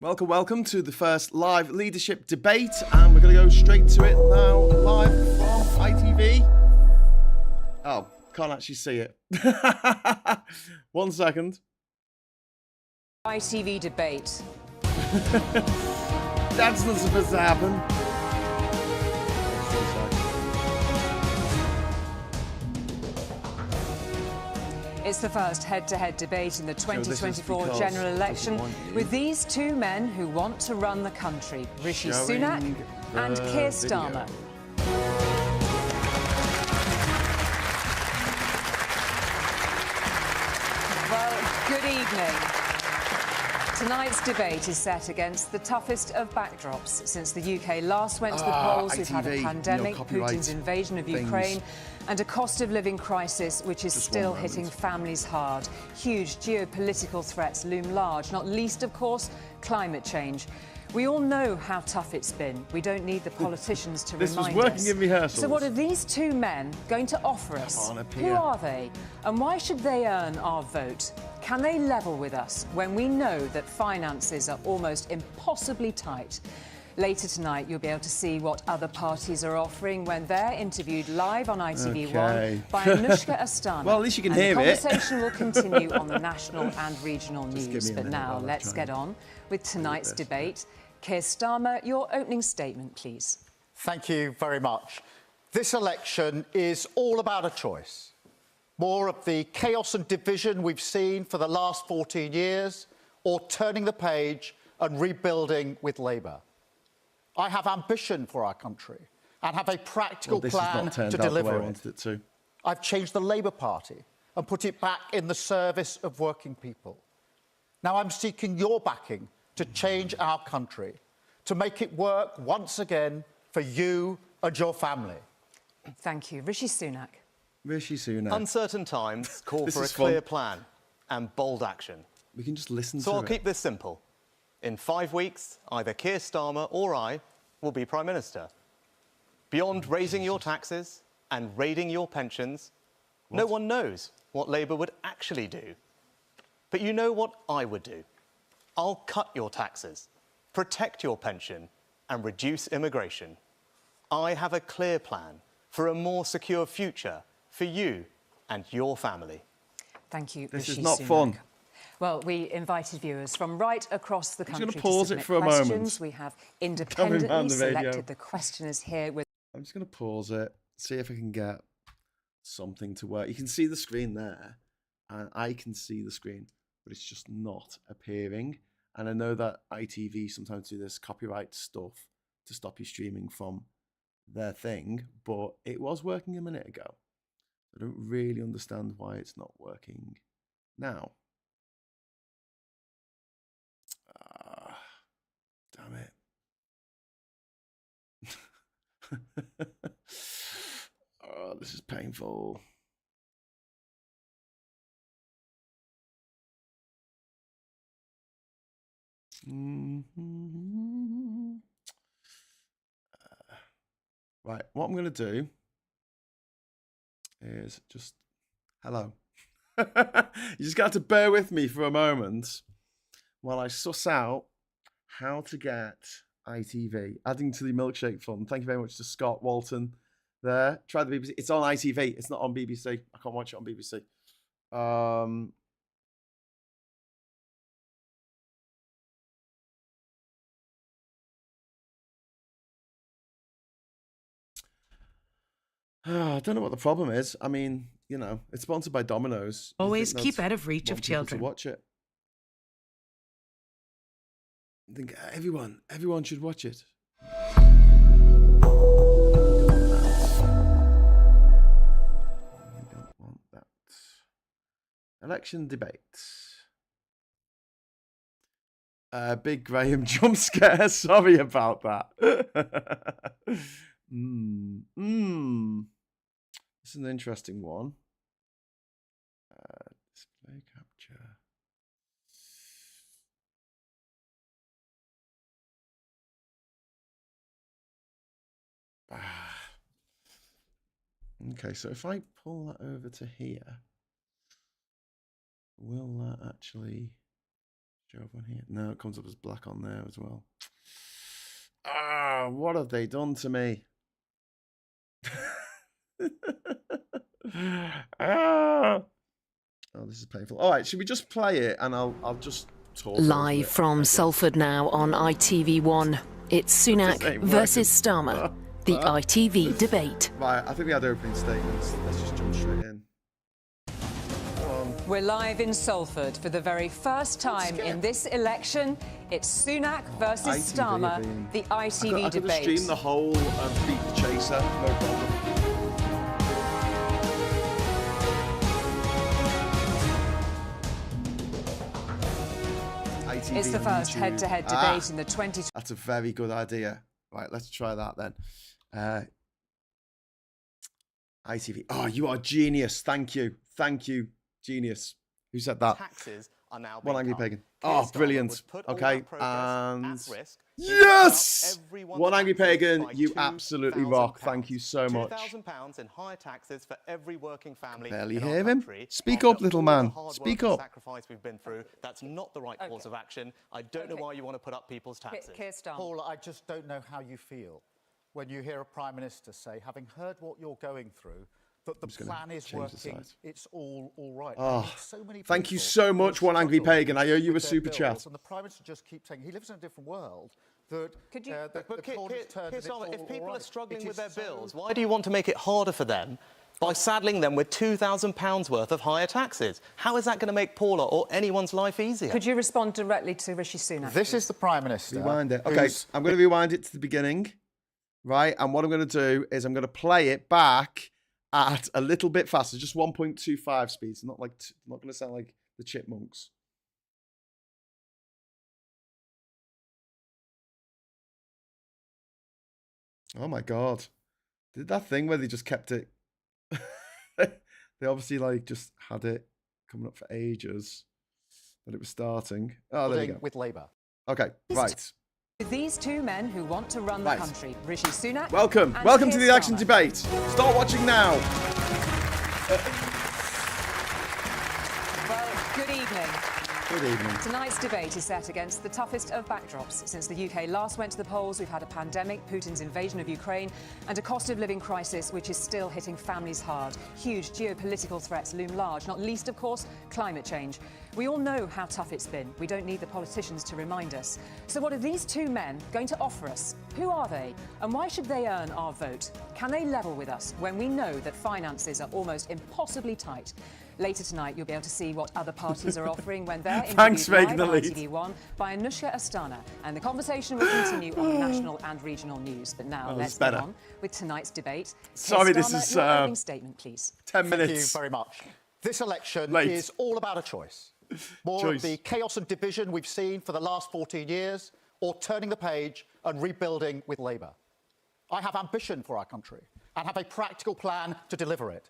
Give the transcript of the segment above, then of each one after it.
Welcome, welcome to the first live leadership debate, and we're going to go straight to it now, live from ITV. Oh, can't actually see it. 1 second. ITV debate. That's not supposed to happen. It's the first head-to-head debate in the 2024 general election with these two men who want to run the country, Rishi Sunak and Keir Starmer. Well, good evening. Tonight's debate is set against the toughest of backdrops since the UK last went to the polls. ITV, we've had a pandemic, Putin's invasion of things. Ukraine, and a cost of living crisis which is still hitting families hard. Huge geopolitical threats loom large, not least, of course, climate change. We all know how tough it's been. We don't need the politicians to remind us. This was working in rehearsals. So what are these two men going to offer us? Who are they? And why should they earn our vote? Can they level with us when we know that finances are almost impossibly tight? Later tonight, you'll be able to see what other parties are offering when they're interviewed live on ITV1 by Anushka Astana. Well, at least you can hear it. The conversation will continue on the national and regional news. But now, let's get on with tonight's debate. Keir Starmer, your opening statement, please. Thank you very much. This election is all about a choice. More of the chaos and division we've seen for the last 14 years, or turning the page and rebuilding with Labour. I have ambition for our country and have a practical plan to deliver it. I've changed the Labour Party and put it back in the service of working people. Now I'm seeking your backing to change our country, to make it work once again for you and your family. Thank you. Rishi Sunak. Rishi Sunak. Uncertain times call for a clear plan and bold action. We can just listen to it. So I'll keep this simple. In 5 weeks, either Keir Starmer or I will be Prime Minister. Beyond raising your taxes and raiding your pensions, no one knows what Labour would actually do. But you know what I would do. I'll cut your taxes, protect your pension, and reduce immigration. I have a clear plan for a more secure future for you and your family. Thank you, This Rishi is not Sunak. fun. Well, we invited viewers from right across the country to pause it for a questions. moment. We have independently the selected the questioners here with... I'm just going to pause it, see if I can get something to work. You can see the screen there, and I can see the screen, but it's just not appearing. And I know that ITV sometimes do this copyright stuff to stop you streaming from their thing, but it was working a minute ago. I don't really understand why it's not working now. Damn it. Oh, this is painful. Right, what I'm going to do is just... Hello. You just got to bear with me for a moment while I suss out how to get ITV. Adding to the milkshake fund. Thank you very much to Scott Walton there. Try the BBC. It's on ITV. It's not on BBC. I can't watch it on BBC. I don't know what the problem is. I mean, you know, it's sponsored by Domino's. Always keep out of reach of children. To watch it. I think everyone should watch it. I don't want that. Election debates. Big Graham jump scare. Sorry about that. This is an interesting one. Display capture. Okay, so if I pull that over to here, will that actually Job on here. No, it comes up as black on there as well. Ah, what have they done to me? Ah. Oh, this is painful. All right, should we just play it and I'll just talk Live over it, from Salford now on ITV1. It's Sunak versus Starmer, the ITV debate. Right, I think we had opening statements. Let's just jump straight in. We're live in Salford for the very first time in this election. It's Sunak versus Starmer, the ITV debate. I could stream the whole of Beat the Chaser, no problem. ITV It's the first head-to-head debate in the 20... That's a very good idea. Right, let's try that then. ITV. Oh, you are genius. Thank you. Thank you. Genius. Who said that? Taxes are now One Angry cut. Pagan. Keir Oh, Starmer brilliant. would put all Okay, that progress and at risk. yes! Everyone's One Angry taxes Pagan, by you absolutely rock. Thank you so much. £2,000 in higher taxes for every working family. Barely in our hear him. country. Speak After up, little all man. the hard Speak work and up. Sacrifice we've been through. That's not the right course of action. I don't know why you want to put up people's taxes. Keir Starmer. Paul, I just don't know how you feel when you hear a Prime Minister say, having heard what you're going through, that the plan is working, it's all right. Oh, so many thank you people so much, One Angry struggle Pagan. I owe you a with their super bills, chat. And the Prime Minister just keeps saying he lives in a different world. That, Could you... But Keir Starmer, Starmer, if people are struggling with their bills, why do you want to make it harder for them by saddling them with £2,000 worth of higher taxes? How is that going to make Paula or anyone's life easier? Could you respond directly to Rishi Sunak? This is the Prime Minister. Rewind it. Okay, I'm going to rewind it to the beginning, right? And what I'm going to do is I'm going to play it back at a little bit faster, just 1.25 speeds. Not like, not going to sound like the Chipmunks. Oh my God. Did that thing where they just kept it. They obviously like just had it coming up for ages, but it was starting. Oh, there we go. With Labour. Okay, right. These two men who want to run the country, Rishi Sunak. Welcome. and Welcome to Keir the election Starmer. debate. Start watching now. Well, good evening. Good evening. Tonight's debate is set against the toughest of backdrops. Since the UK last went to the polls, we've had a pandemic, Putin's invasion of Ukraine, and a cost of living crisis which is still hitting families hard. Huge geopolitical threats loom large, not least, of course, climate change. We all know how tough it's been. We don't need the politicians to remind us. So what are these two men going to offer us? Who are they? And why should they earn our vote? Can they level with us when we know that finances are almost impossibly tight? Later tonight, you'll be able to see what other parties are offering when they're Thanks, interviewed Megan, live the on lead. ITV1 by Anushka Astana. And the conversation will continue on national and regional news. But now, let's move on with tonight's debate. Sorry, Keir this Starmer, is, your opening statement, please. 10 minutes. Thank you very much. This election Late. is all about a choice. More of the chaos and division we've seen for the last 14 years, or turning the page and rebuilding with Labour. I have ambition for our country and have a practical plan to deliver it.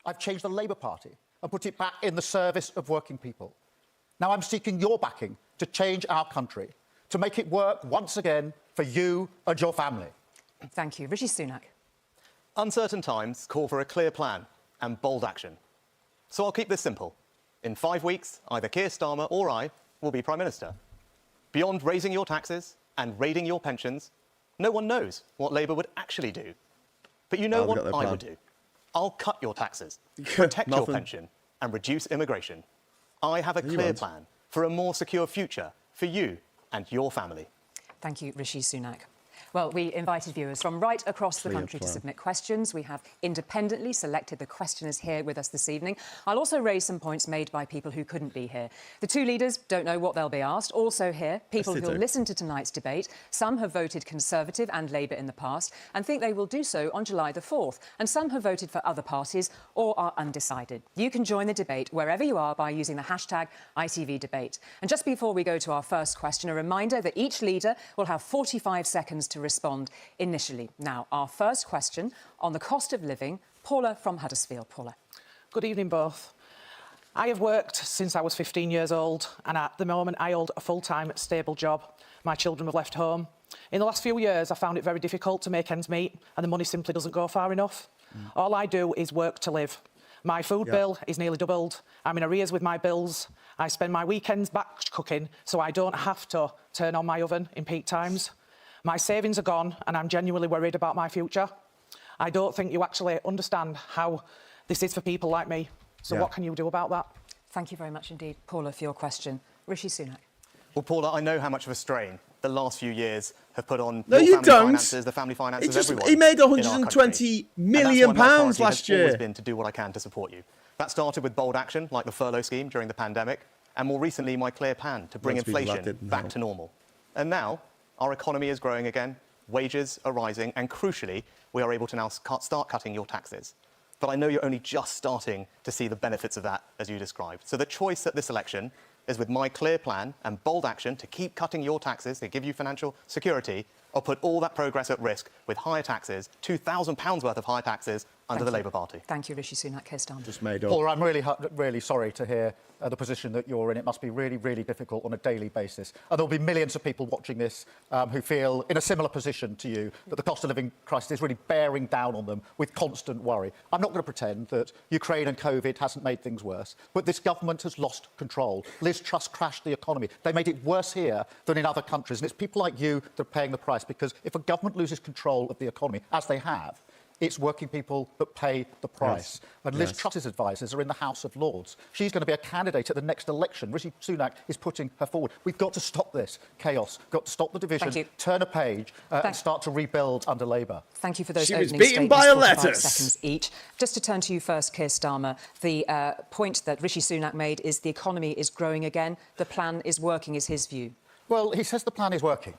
I've changed the Labour Party and put it back in the service of working people. Now I'm seeking your backing to change our country, to make it work once again for you and your family. Thank you. Rishi Sunak. Uncertain times call for a clear plan and bold action. So I'll keep this simple. In 5 weeks, either Keir Starmer or I will be Prime Minister. Beyond raising your taxes and raiding your pensions, no one knows what Labour would actually do. But you know what I would do. I'll cut your taxes, protect your pension, and reduce immigration. I have a clear plan for a more secure future for you and your family. Thank you, Rishi Sunak. Well, we invited viewers from right across the country to submit questions. We have independently selected the questioners here with us this evening. I'll also raise some points made by people who couldn't be here. The two leaders don't know what they'll be asked. Also here, people who'll listen to tonight's debate. Some have voted Conservative and Labour in the past and think they will do so on July the 4th. And some have voted for other parties or are undecided. You can join the debate wherever you are by using the hashtag ITVDebate. And just before we go to our first question, a reminder that each leader will have 45 seconds to respond initially. Now, our first question on the cost of living. Paula from Huddersfield. Paula. Good evening, both. I have worked since I was 15 years old, and at the moment I hold a full-time, stable job. My children have left home. In the last few years, I found it very difficult to make ends meet, and the money simply doesn't go far enough. All I do is work to live. My food bill is nearly doubled. I'm in arrears with my bills. I spend my weekends batch cooking so I don't have to turn on my oven in peak times. My savings are gone and I'm genuinely worried about my future. I don't think you actually understand how this is for people like me. So what can you do about that? Thank you very much indeed, Paula, for your question. Rishi Sunak. Well, Paula, I know how much of a strain the last few years have put on No, your you family don't. finances, the family finances of everyone. He made in our 120 country. million And that's why my pounds priority last has always year. been to do what I can to support you. That started with bold action, like the furlough scheme during the pandemic, and more recently, my clear plan to bring Most people inflation didn't back know. to normal. And now, our economy is growing again, wages are rising, and crucially, we are able to now start cutting your taxes. But I know you're only just starting to see the benefits of that, as you described. So the choice at this election is with my clear plan and bold action to keep cutting your taxes, to give you financial security, or put all that progress at risk with higher taxes, £2,000 worth of higher taxes under the Labour Party. Thank you, Rishi Sunak. Keir Starmer. Just made up. Paula, I'm really sorry to hear the position that you're in. It must be really, really difficult on a daily basis. And there'll be millions of people watching this who feel in a similar position to you, that the cost of living crisis is really bearing down on them with constant worry. I'm not going to pretend that Ukraine and COVID hasn't made things worse, but this government has lost control. Liz Truss crashed the economy. They made it worse here than in other countries. And it's people like you that are paying the price, because if a government loses control of the economy, as they have, it's working people that pay the price. Yes. And Liz Yes. Truss's advisers are in the House of Lords. She's going to be a candidate at the next election. Rishi Sunak is putting her forward. We've got to stop this chaos. Got to stop the division, Thank you. turn a page and start to rebuild under Labour. Thank you for those She was opening beaten statements, by a 45 lettuce. seconds each. Just to turn to you first, Keir Starmer, the point that Rishi Sunak made is the economy is growing again. The plan is working, is his view. Well, he says the plan is working.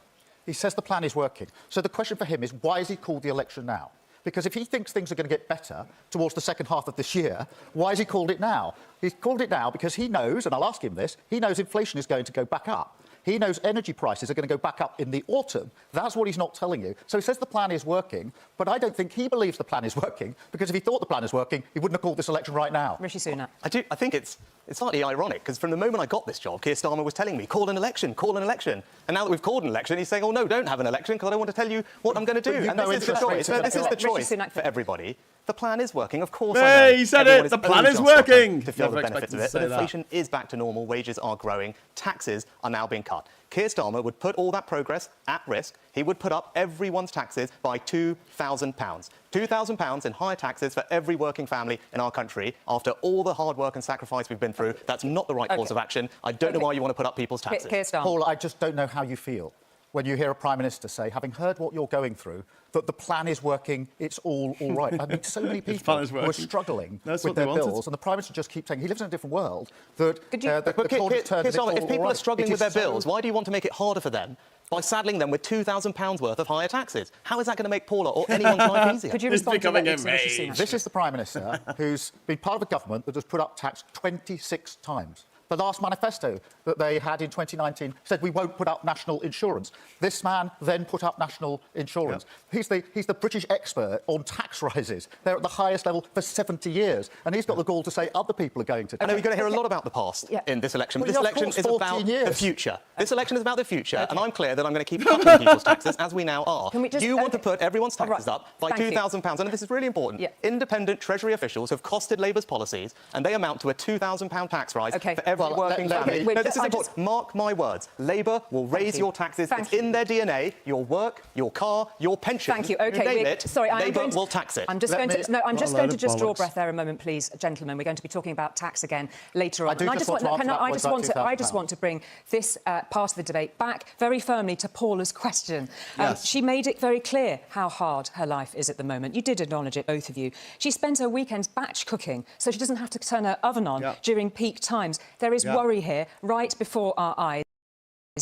He says the plan is working. So the question for him is, why has he called the election now? Because if he thinks things are going to get better towards the second half of this year, why has he called it now? He's called it now because he knows, and I'll ask him this, he knows inflation is going to go back up. He knows energy prices are going to go back up in the autumn. That's what he's not telling you. So he says the plan is working, but I don't think he believes the plan is working, because if he thought the plan is working, he wouldn't have called this election right now. Rishi Sunak. I think it's slightly ironic, because from the moment I got this job, Keir Starmer was telling me, call an election, call an election. And now that we've called an election, he's saying, oh, no, don't have an election, because I don't want to tell you what I'm going to do. But you've And no this is the interest choice. rate This is the Rishi choice Sunak. for everybody. The plan is working, of course. Hey, I know he said everyone it. The is plan only is just starting working. to feel Never the benefits expected of to it. But say that. inflation is back to normal, wages are growing, taxes are now being cut. Keir Starmer would put all that progress at risk. He would put up everyone's taxes by £2,000. £2,000 in higher taxes for every working family in our country. After all the hard work and sacrifice we've been through, that's not the right course of action. I don't know why you want to put up people's taxes. Keir Starmer. Paul, I just don't know how you feel when you hear a Prime Minister say, having heard what you're going through, that the plan is working, it's all right. I mean, so many people plan is who are working. struggling That's with what they their wanted. bills, and the Prime Minister just keeps saying he lives in a different world, that Could you- the But Keir corner is turned and it's Starmer, if all people right. are struggling It with their is so- bills, why do you want to make it harder for them by saddling them with £2,000 worth of higher taxes? How is that going to make Paula or anyone's life easier? Could you It's respond becoming directly to Rishi enraged. Sunak? This is the Prime Minister who's been part of a government that has put up tax 26 times. The last manifesto that they had in 2019 said we won't put up national insurance. This man then put up national insurance. He's the British expert on tax rises. They're at the highest level for 70 years. And he's got the gall to say other people are going to. I know you're going to hear a lot about the past in this election, but Well, this yeah, of election course, is 14 about the years. future. This election is about the future, and I'm clear that I'm going to keep cutting people's taxes, as we now are. Can we just- You want to okay. put everyone's All right. taxes up by Thank you. £2,000, and this is really important. Yeah. Independent Treasury officials have costed Labour's policies, and they amount to a £2,000 tax rise Okay. for every Well, working let family. me- Wait, No, this is I important. Mark my words. Labour will raise you. your taxes. Thank It's you. in their DNA. Your work, your car, your pension. Thank you. Okay, You name we're- it, sorry, I am Labour going to, will tax it. I'm just Let going me- to. No, I'm just What a going load to of just draw bollocks. breath there a moment, please, gentlemen. We're going to be talking about tax again later on. I do And just want to answer that I point just about want to. I just £2,000. want to bring this part of the debate back very firmly to Paula's question. Yes. She made it very clear how hard her life is at the moment. You did acknowledge it, both of you. She spends her weekends batch cooking, so she doesn't have to turn her oven on Yeah. during peak times. There is Yeah. worry here, right before our eyes,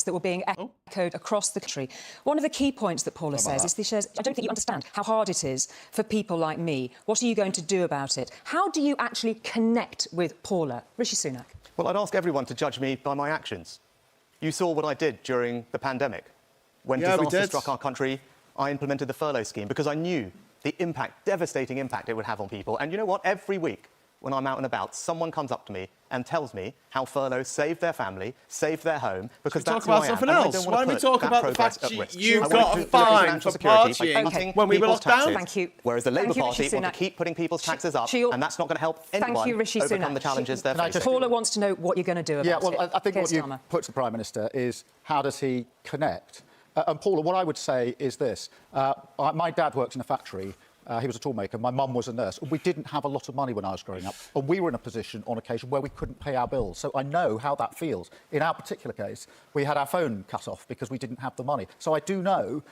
that were being echoed across the country. One of the key points that Paula says is, I don't think you understand how hard it is for people like me. What are you going to do about it? How do you actually connect with Paula? Rishi Sunak. Well, I'd ask everyone to judge me by my actions. You saw what I did during the pandemic. When Yeah, we disaster did. struck our country, I implemented the furlough scheme because I knew the impact, devastating impact it would have on people. And you know what? Every week, when I'm out and about, someone comes up to me and tells me how furlough saved their family, saved their home, because that's talk about who I am. something And I else. don't Why wanna don't we put talk that about the progress fact at risk. you I want got to a put financial fine for security by partying cutting when we were people's locked down? taxes, Thank you. Whereas the Labour Thank you, Party Rishi want to Sunak. keep putting people's taxes up, She'll- and that's not going to help Thank anyone you, Rishi overcome Sunak. the challenges they're Can I facing. just- Paula wants to know what you're going to do about Yeah, well, it. I think Keir what you Starmer. put to the Prime Minister is how does he connect? And Paula, what I would say is this. My dad works in a factory. He was a toolmaker. My mum was a nurse. We didn't have a lot of money when I was growing up. And we were in a position on occasion where we couldn't pay our bills. So I know how that feels. In our particular case, we had our phone cut off because we didn't have the money. So I do know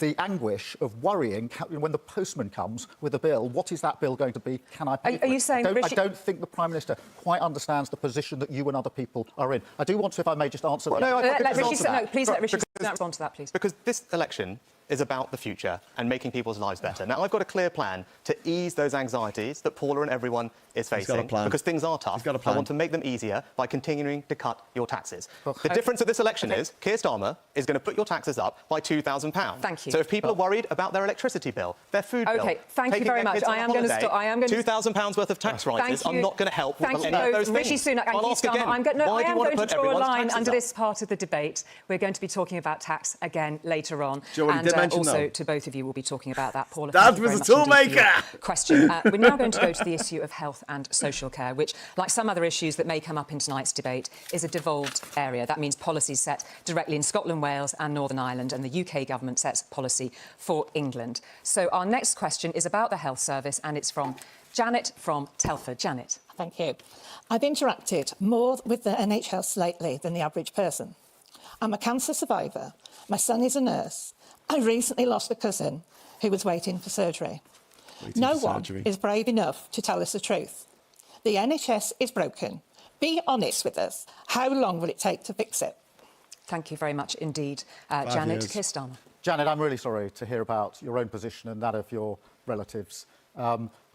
the anguish of worrying when the postman comes with a bill. What is that bill going to be? Can I pay for Are you it? saying I don't think the Prime Minister quite understands the position that you and other people are in. I do want to, if I may, just answer... Well, no, I think Let it's Rishi answer that. Sunak, please let Rishi Sunak respond to that, please. Because this election is about the future and making people's lives better. Now, I've got a clear plan to ease those anxieties that Paula and everyone is got a facing, plan. because things are tough. He's got a I plan. want to make them easier by continuing to cut your taxes. The difference of this election is Keir Starmer is going to put your taxes up by £2,000. Thank you. So if people are worried about their electricity bill, their food bill, OK, thank you taking very their much. kids on I a am going to holiday, stop. I am going to... £2,000 worth of tax rises are not going to help with Thank any of those you, things. Rishi Sunak and I'll Keir ask Starmer. again, I why do am you want going to to put draw a everyone's line taxes under up? this part of the debate. We're going to be talking about tax again later on. Joe, you did mention also, that. to both of you, we'll be talking about that. Paula, Dad thank you was very a much indeed for your toolmaker. question. We're now going to go to the issue of health and social care, which, like some other issues that may come up in tonight's debate, is a devolved area. That means policies set directly in Scotland, Wales and Northern Ireland, and the UK government sets policy for England. So our next question is about the health service, and it's from Janet from Telford. Janet. Thank you. I've interacted more with the NHS lately than the average person. I'm a cancer survivor. My son is a nurse. I recently lost a cousin who was waiting for surgery. No one is brave enough to tell us the truth. The NHS is broken. Be honest with us. How long will it take to fix it? Thank you very much indeed, Janet. years. Keir Starmer. Janet, I'm really sorry to hear about your own position and that of your relatives.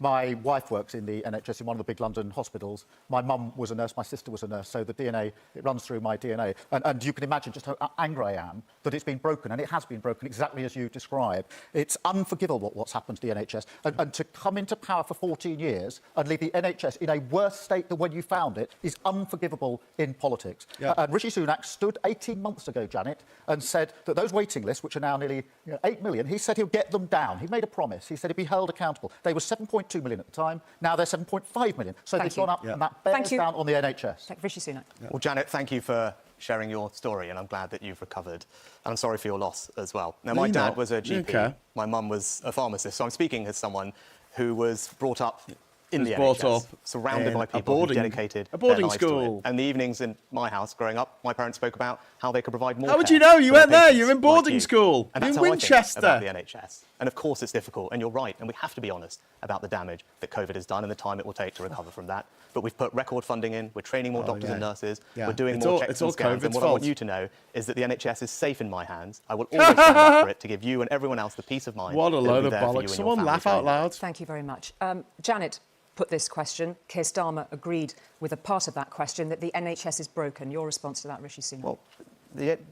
My wife works in the NHS in one of the big London hospitals. My mum was a nurse, my sister was a nurse, so the DNA, it runs through my DNA. And you can imagine just how angry I am that it's been broken, and it has been broken exactly as you described. It's unforgivable what's happened to the NHS. And to come into power for 14 years and leave the NHS in a worse state than when you found it is unforgivable in politics. Yeah. And Rishi Sunak stood 18 months ago, Janet, and said that those waiting lists, which are now nearly 8 million, he said he'll get them down. He made a promise. He said he'd be held accountable. They were 7.2 million at the time. Now they're 7.5 million. So Thank they've you. gone up, Yeah. and that bears you. down on the NHS. Rishi Sunak. Well, Janet, thank you for sharing your story, and I'm glad that you've recovered. And I'm sorry for your loss as well. Now, my you're dad not. was a GP. Okay. My mum was a pharmacist, so I'm speaking as someone who was brought up in the brought NHS, up surrounded in by a people who boarding- dedicated a boarding their lives to school. it. And the evenings in my house growing up, my parents spoke about how they could provide more How would care you know? You for their weren't there. patients You're in like boarding you. school. And You're that's in how Winchester. I think about the NHS. And of course it's difficult, and you're right, and we have to be honest about the damage that COVID has done and the time it will take to recover from that. But we've put record funding in, we're training more doctors and nurses, Yeah. we're doing It's more all- checks it's and all scans, and COVID's what I want fault. you to know is that the NHS is safe in my hands. I will always stand up for it to give you and everyone else the peace of mind. What a that will load be of there for you bollocks. and your Someone family laugh during out it. loud. Thank you very much. Janet put this question. Keir Starmer agreed with a part of that question, that the NHS is broken. Your response to that, Rishi Sunak? Well,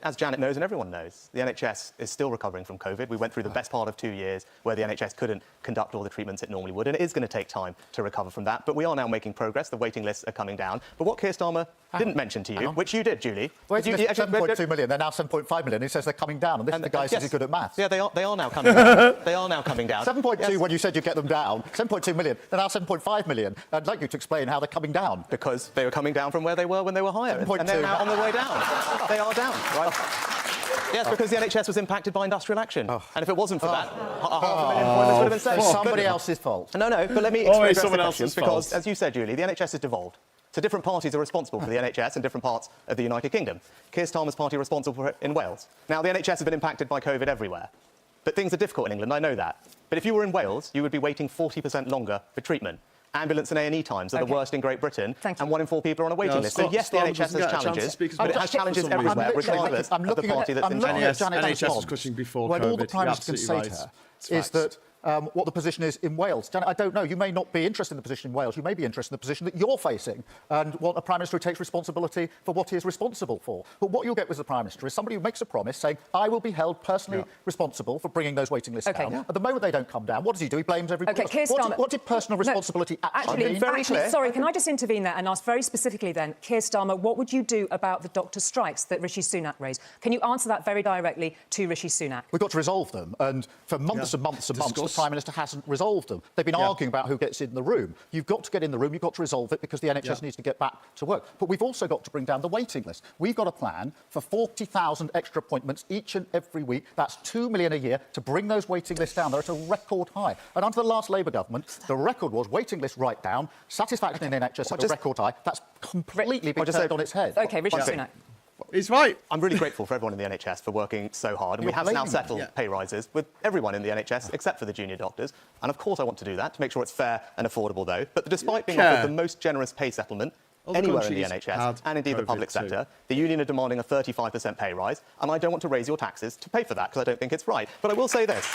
as Janet knows and everyone knows, the NHS is still recovering from COVID. We went through the best part of 2 years where the NHS couldn't conduct all the treatments it normally would, and it is going to take time to recover from that. But we are now making progress. The waiting lists are coming down. But what Keir Starmer didn't mention to you, which you did, Julie... Waiting list 7.2 million, they're now 7.5 million. He says they're coming down, and this is the guy who says he's good at maths. Yeah, they are now coming down. They are now coming down. 7.2 when you said you'd get them down. 7.2 million, they're now 7.5 million. I'd like you to explain how they're coming down. Because they were coming down from where they were when they were higher. 7.2. And they're now on their way down. They are down, right? Yes, because the NHS was impacted by industrial action. And if it wasn't for that, 500,000 appointments would have been saved. It's somebody else's fault. No, but let me Always express someone the else's question, because, fault. as you said, Julie, the NHS is devolved. So different parties are responsible for the NHS in different parts of the United Kingdom. Keir Starmer's party are responsible for it in Wales. Now, the NHS has been impacted by COVID everywhere. But things are difficult in England, I know that. But if you were in Wales, you would be waiting 40% longer for treatment. Ambulance and A&E times are the worst in Great Britain, Thank you. and 1 in 4 people are on a waiting list. So yes, the Storm NHS doesn't get has a chance to challenges, speak as but it much has for challenges some reason. everywhere, regardless I'm of the looking party that's in at charge. Janet's NHS is response. pushing before when all the COVID. Prime You're Minister can say absolutely to right. her It's is facts. that what the position is in Wales. Janet, I don't know. You may not be interested in the position in Wales. You may be interested in the position that you're facing and want a Prime Minister who takes responsibility for what he is responsible for. But what you'll get with the Prime Minister is somebody who makes a promise saying, I will be held personally responsible for bringing those waiting lists down. At the moment they don't come down, what does he do? He blames everybody else. What did personal responsibility actually mean? Sorry, can I just intervene there and ask very specifically then, Keir Starmer, what would you do about the doctor strikes that Rishi Sunak raised? Can you answer that very directly to Rishi Sunak? We've got to resolve them, and for months and months and months, the Prime Minister hasn't resolved them. They've been arguing about who gets in the room. You've got to get in the room, you've got to resolve it, because the NHS needs to get back to work. But we've also got to bring down the waiting list. We've got a plan for 40,000 extra appointments each and every week. That's 2 million a year to bring those waiting lists down. They're at a record high. And under the last Labour government, the record was waiting lists right down, satisfaction in the NHS at a record high. That's completely been turned on its head. OK, Rishi Sunak. He's right. I'm really grateful for everyone in the NHS for working so hard, and we have now settled pay rises with everyone in the NHS except for the junior doctors. And of course I want to do that to make sure it's fair and affordable, though. But despite being offered the most generous pay settlement anywhere in the NHS and indeed the public sector, the union are demanding a 35% pay rise, and I don't want to raise your taxes to pay for that because I don't think it's right. But I will say this.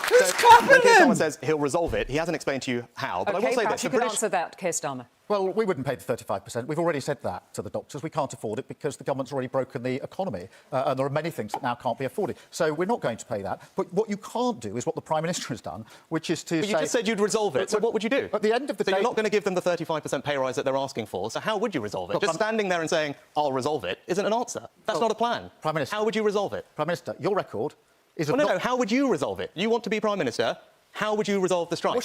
When Keir Starmer says he'll resolve it, he hasn't explained to you how. But I will say this. You could answer that, Keir Starmer. Well, we wouldn't pay the 35%. We've already said that to the doctors. We can't afford it because the government's already broken the economy, and there are many things that now can't be afforded. So we're not going to pay that. But what you can't do is what the Prime Minister has done, which is to say... But you just said you'd resolve it, so what would you do? At the end of the day... So you're not going to give them the 35% pay rise that they're asking for, so how would you resolve it? Just standing there and saying, I'll resolve it, isn't an answer. That's not a plan. Prime Minister... How would you resolve it? Prime Minister, your record is... No, how would you resolve it? You want to be Prime Minister... How would you resolve the strike?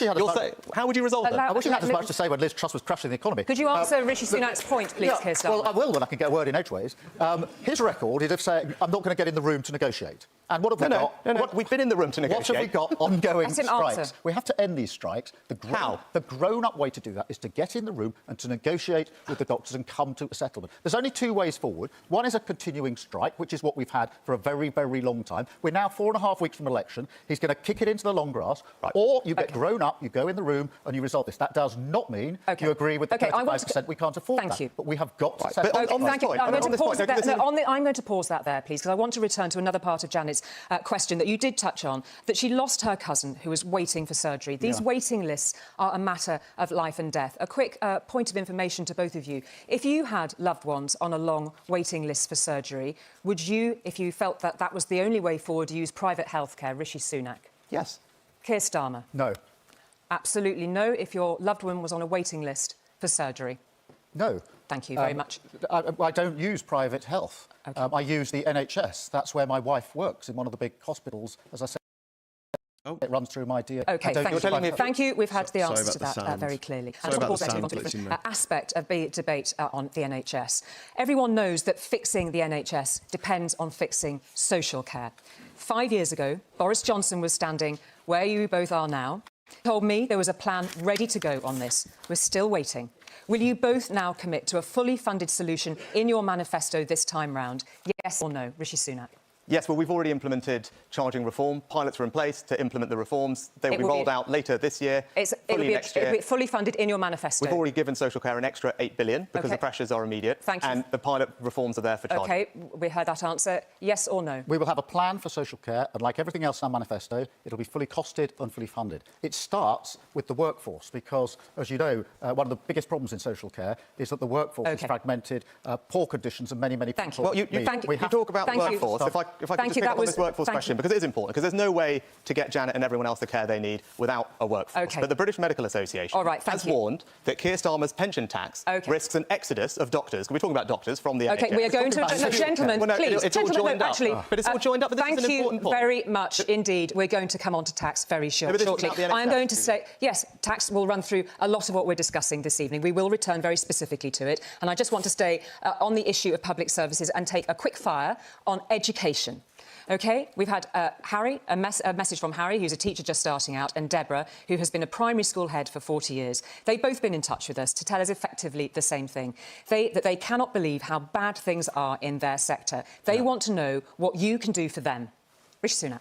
How would you resolve it? I wish he had as much to say when Liz Truss was crashing the economy. Could you answer Rishi Sunak's point, please, Keir Starmer? Well, I will when I can get a word in edgeways. His record is of saying, I'm not going to get in the room to negotiate. And what have we got? No, we've been in the room to negotiate. What have we got? Ongoing strikes. Answer. We have to end these strikes. How? The grown-up way to do that is to get in the room and to negotiate with the doctors and come to a settlement. There's only two ways forward. One is a continuing strike, which is what we've had for a very, very long time. We're now 4.5 weeks from election. He's going to kick it into the long grass. Right. Or you get grown up, you go in the room and you resolve this. That does not mean you agree with the 35%. We can't afford that. But we have got to settle I'm going to pause that there, please, because I want to return to another part of Janet's question that you did touch on, that she lost her cousin who was waiting for surgery. These waiting lists are a matter of life and death. A quick point of information to both of you. If you had loved ones on a long waiting list for surgery, would you, if you felt that that was the only way forward, use private healthcare? Rishi Sunak? Yes. Keir Starmer? No. Absolutely no if your loved one was on a waiting list for surgery? No. Thank you very much. I don't use private health. I use the NHS. That's where my wife works, in one of the big hospitals, as I said. It runs through my DNA. OK, thank you. We've had the answer to that very clearly. And of course, let's move on to a different aspect of the debate on the NHS. Everyone knows that fixing the NHS depends on fixing social care. 5 years ago, Boris Johnson was standing where you both are now. He told me there was a plan ready to go on this. We're still waiting. Will you both now commit to a fully funded solution in your manifesto this time round? Yes or no? Rishi Sunak? Yes, well, we've already implemented charging reform. Pilots are in place to implement the reforms. They will be rolled out later this year, next year. It'll be fully funded in your manifesto. We've already given social care an extra $8 billion because the pressures are immediate. Thank you. And the pilot reforms are there for charging. OK, we heard that answer. Yes or no? We will have a plan for social care, and like everything else in our manifesto, it'll be fully costed and fully funded. It starts with the workforce because, as you know, one of the biggest problems in social care is that the workforce is fragmented, poor conditions, and many, many people... Well, you talk about the workforce. If I could just pick up on this workforce question, because it is important, because there's no way to get Janet and everyone else the care they need without a workforce. But the British Medical Association has warned that Keir Starmer's pension tax risks an exodus of doctors. We're talking about doctors from the NHS. OK, we are going to... Gentlemen, please. It's all joined up. But it's all joined up, but this is an important point. Thank you very much indeed. We're going to come on to tax very shortly. I'm going to say, yes, tax will run through a lot of what we're discussing this evening. We will return very specifically to it. And I just want to stay on the issue of public services and take a quick fire on education. OK, we've had Harry, a message from Harry, who's a teacher just starting out, and Deborah, who has been a primary school head for 40 years. They've both been in touch with us to tell us effectively the same thing, that they cannot believe how bad things are in their sector. They want to know what you can do for them. Rishi Sunak.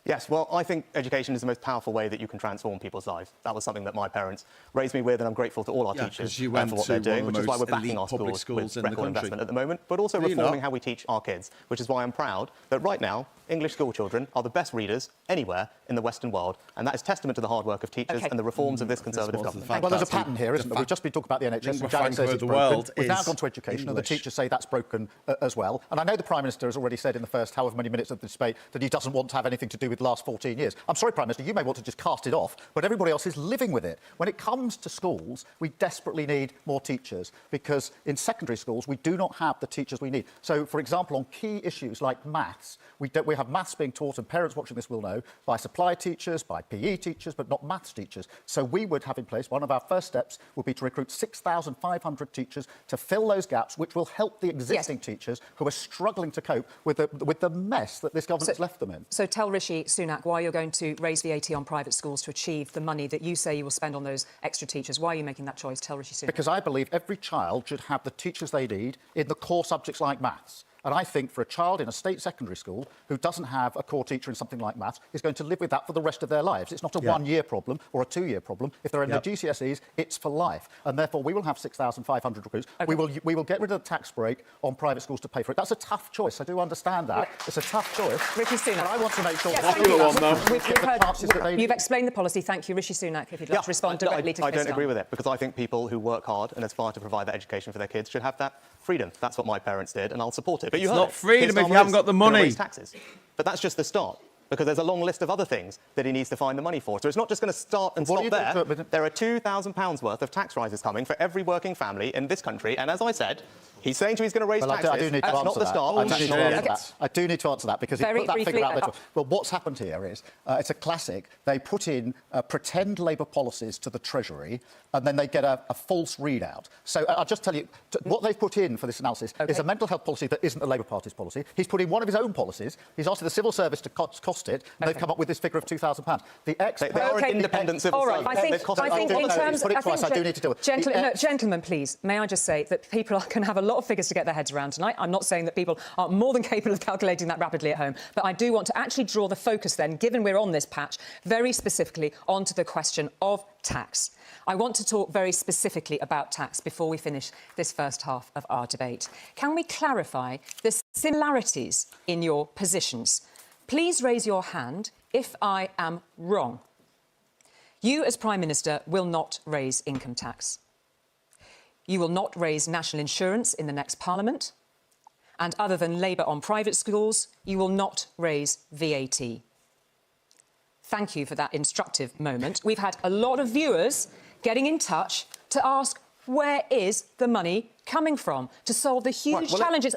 Yes, well, I think education is the most powerful way that you can transform people's lives. That was something that my parents raised me with, and I'm grateful to all our teachers for what they're doing, which is why we're backing our schools with record investment at the moment, but also reforming how we teach our kids, which is why I'm proud that right now English school children are the best readers anywhere in the Western world, and that is testament to the hard work of teachers and the reforms of this Conservative government. Well, there's a pattern here, isn't there? We've just been talking about the NHS, and Janet says it's broken. We've now gone to education, and the teachers say that's broken as well. And I know the Prime Minister has already said in the first however many minutes of the debate that he doesn't want to have anything to do with the last 14 years. I'm sorry, Prime Minister, you may want to just cast it off, but everybody else is living with it. When it comes to schools, we desperately need more teachers, because in secondary schools, we do not have the teachers we need. So, for example, on key issues like maths, we have maths being taught, and parents watching this will know, by supply teachers, by PE teachers, but not maths teachers. So we would have in place, one of our first steps would be to recruit 6,500 teachers to fill those gaps, which will help the existing teachers who are struggling to cope with the mess that this government has left them in. So tell Rishi Sunak why you're going to raise VAT on private schools to achieve the money that you say you will spend on those extra teachers. Why are you making that choice? Tell Rishi Sunak. Because I believe every child should have the teachers they need in the core subjects like maths. And I think for a child in a state secondary school who doesn't have a core teacher in something like maths is going to live with that for the rest of their lives. It's not a one-year problem or a two-year problem. If they're in the GCSEs, it's for life. And therefore, we will have 6,500 recruits. We will get rid of the tax break on private schools to pay for it. That's a tough choice. I do understand that. It's a tough choice. Rishi Sunak. But I want to make sure You've explained the policy. Thank you, Rishi Sunak, if you'd like to respond directly to I don't agree with it, because I think people who work hard and aspire to provide that education for their kids should have that freedom. That's what my parents did, and I'll support it. But it's not freedom if you haven't got the money. Raise taxes. But that's just the start, because there's a long list of other things that he needs to find the money for. So it's not just going to start and stop there. There are £2,000 worth of tax rises coming for every working family in this country. And as I said, he's saying he's going to raise taxes. I do need to that's answer not the start. I do need to answer that, because he put that figure out there. Well, what's happened here is, it's a classic. They put in pretend Labour policies to the Treasury, and then they get a false readout. So I'll just tell you, what they've put in for this analysis is a mental health policy that isn't the Labour Party's policy. He's put in one of his own policies. He's asked the civil service to cost it, and they've come up with this figure of £2,000. The they are an independent civil service. I think in terms of... I do need to do it. Gentlemen, please, may I just say that people can have a lot of figures to get their heads around tonight. I'm not saying that people are more than capable of calculating that rapidly at home, but I do want to actually draw the focus then, given we're on this patch, very specifically onto the question of tax. I want to talk very specifically about tax before we finish this first half of our debate. Can we clarify the similarities in your positions? Please raise your hand if I am wrong. You, as Prime Minister, will not raise income tax. You will not raise national insurance in the next Parliament. And other than Labour on private schools, you will not raise VAT. Thank you for that instructive moment. We've had a lot of viewers getting in touch to ask, where is the money coming from to solve the huge challenges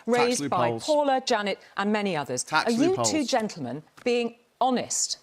raised by Paula, Janet and many others? Are you two gentlemen being honest?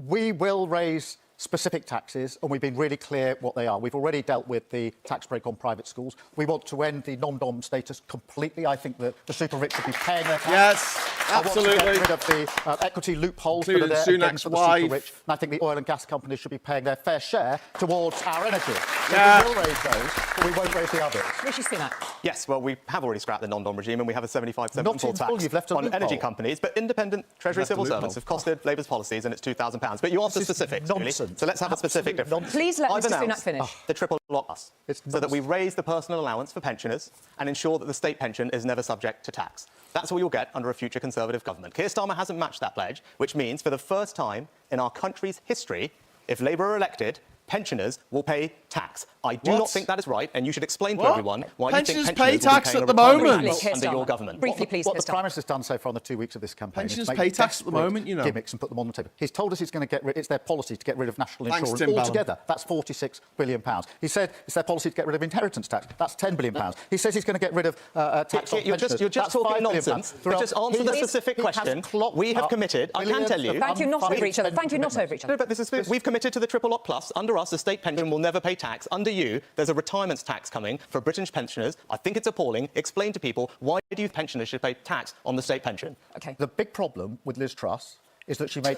We will raise specific taxes, and we've been really clear what they are. We've already dealt with the tax break on private schools. We want to end the non-dom status completely. I think that the super rich should be paying their tax. Yes, absolutely. I want to get rid of the equity loopholes that are there again for the super rich. And I think the oil and gas companies should be paying their fair share towards our energy. Yeah. We will raise those, but we won't raise the others. Rishi Sunak. Yes, well, we have already scrapped the non-dom regime, and we have a 75% full tax You've left on energy companies. But independent Treasury civil servants have costed Labour's policies, and it's £2,000. But you asked for specifics, really. So let's have a specific difference. Please let Mr Sunak finish. The triple lock us, so that we raise the personal allowance for pensioners and ensure that the state pension is never subject to tax. That's what you'll get under a future Conservative government. Keir Starmer hasn't matched that pledge, which means for the first time in our country's history, if Labour are elected, pensioners will pay tax. I do not think that is right, and you should explain to everyone why you think pensioners pay tax at the moment under your government. Briefly, please, what the Prime Minister's done so far on the 2 weeks of this campaign pensioners pay tax at the moment, you know. Gimmicks and put them on the table. He's told us he's going to get rid. It's their policy to get rid of national insurance altogether. That's £46 billion. He said it's their policy to get rid of inheritance tax. That's £10 billion. He says he's going to get rid of tax on pensioners. You're just talking nonsense. But just answer the specific question. We have committed. I can tell you. Thank you, not over each other. Thank you, not over each other. No, but we've committed to the triple lock plus. Under us, the state pension will never pay tax. Under you, there's a retirement tax coming for British pensioners. I think it's appalling. Explain to people why do you pensioners should pay tax on the state pension. Okay. The big problem with Liz Truss is that she made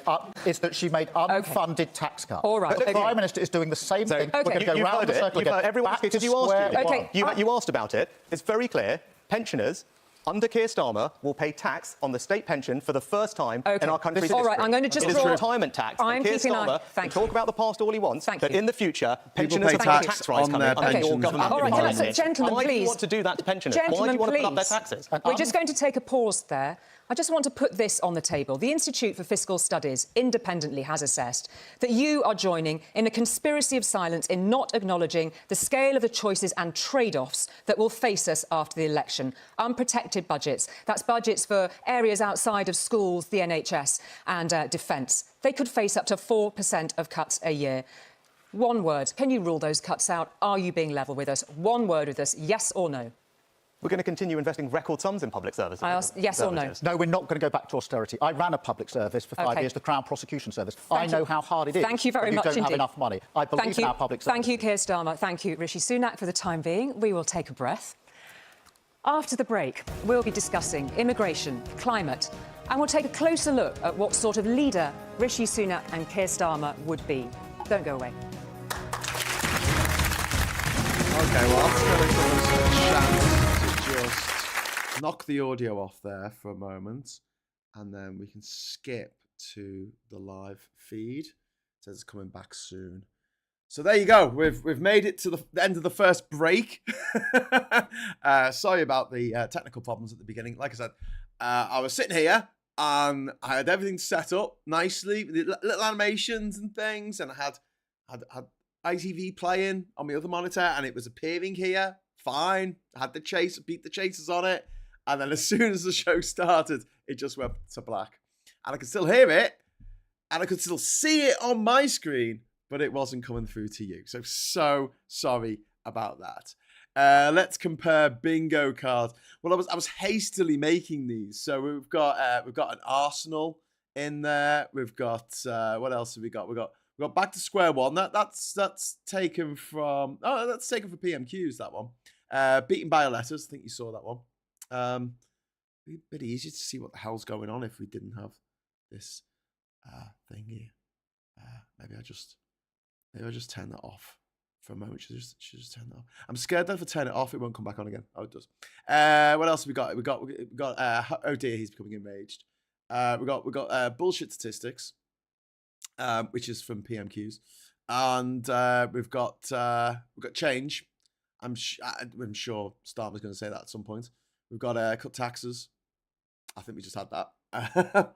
unfunded tax cuts. All right. The Prime Minister is doing the same thing. Okay. We're going to go round the circle again. Everyone, because you asked about it. It's very clear. Pensioners under Keir Starmer, will pay tax on the state pension for the first time in our country's All history. right, I'm going to just It draw... is retirement tax. I'm Keir keeping Starmer can talk about the past all he wants, but in the future, pensioners pay have got a tax tax rise on coming their under your pensions. government. All right, policy. gentlemen, Why do you please. want to do that to pensioners? Why do Gentlemen, you want to put up their please. taxes? We're just going to take a pause there. I just want to put this on the table. The Institute for Fiscal Studies independently has assessed that you are joining in a conspiracy of silence in not acknowledging the scale of the choices and trade-offs that will face us after the election. Unprotected budgets. That's budgets for areas outside of schools, the NHS and defence. They could face up to 4% of cuts a year. One word. Can you rule those cuts out? Are you being level with us? One word with us, yes or no? We're going to continue investing record sums in public services. I ask yes or no. No, we're not going to go back to austerity. I ran a public service for 5 years, the Crown Prosecution Service. I know how hard it is. Thank you very much You don't have indeed. enough money. I believe in our public service. Thank you, Keir Starmer. Thank you, Rishi Sunak. For the time being, we will take a breath. After the break, we'll be discussing immigration, climate, and we'll take a closer look at what sort of leader Rishi Sunak and Keir Starmer would be. Don't go away. Okay, well, that's going to give us a chance to just knock the audio off there for a moment, and then we can skip to the live feed. It says it's coming back soon. So there you go. We've made it to the end of the first break. Sorry about the technical problems at the beginning. Like I said, I was sitting here and I had everything set up nicely with the little animations and things, and I had ITV playing on my other monitor, and it was appearing here. Fine. I had the chase, beat the chasers on it, and then as soon as the show started, it just went to black. And I could still hear it, and I could still see it on my screen, but it wasn't coming through to you. So sorry about that. Let's compare bingo cards. Well, I was hastily making these. So we've got an Arsenal in there. We've got what else have we got? We've got back to square one. That's taken from that's taken from PMQs, that one. Beaten by letters. I think you saw that one. Be a bit easier to see what the hell's going on if we didn't have this thing here. Maybe I just turn that off for a moment. Should just turn that off. I'm scared that if I turn it off, it won't come back on again. Oh, it does. What else have we got? We got. Oh dear, he's becoming enraged. We got bullshit statistics, which is from PMQs, and we've got change. I'm sure Starmer's going to say that at some point. We've got cut taxes. I think we just had that.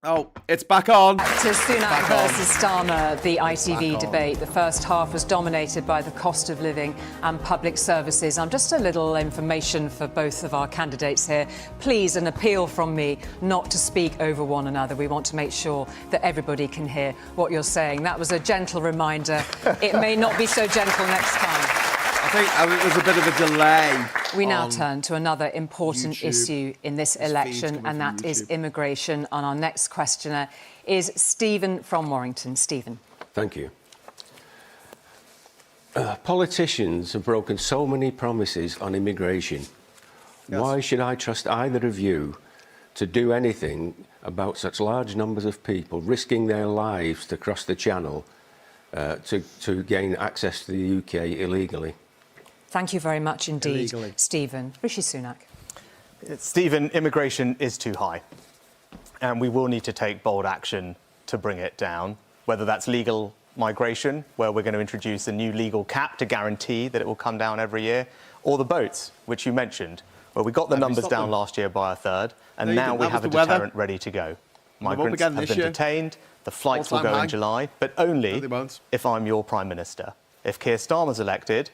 Oh, it's back on. To Sunak versus Starmer, the ITV debate. The first half was dominated by the cost of living and public services. Just a little information for both of our candidates here. Please, an appeal from me not to speak over one another. We want to make sure that everybody can hear what you're saying. That was a gentle reminder. It may not be so gentle next time. I think there's a bit of a delay. We now turn to another important YouTube. issue in this election, and that is immigration. And our next questioner is Stephen from Warrington. Stephen. Thank you. Politicians have broken so many promises on immigration. Yes. Why should I trust either of you to do anything about such large numbers of people risking their lives to cross the channel to gain access to the UK illegally? Thank you very much indeed, Illegally. Stephen. Rishi Sunak. Stephen, immigration is too high, and we will need to take bold action to bring it down, whether that's legal migration, where we're going to introduce a new legal cap to guarantee that it will come down every year, or the boats, which you mentioned, where we got the numbers down last year by a third, and now we have a deterrent ready to go. Migrants have been detained, the flights will go in July, but only if I'm your Prime Minister. If Keir Starmer's elected,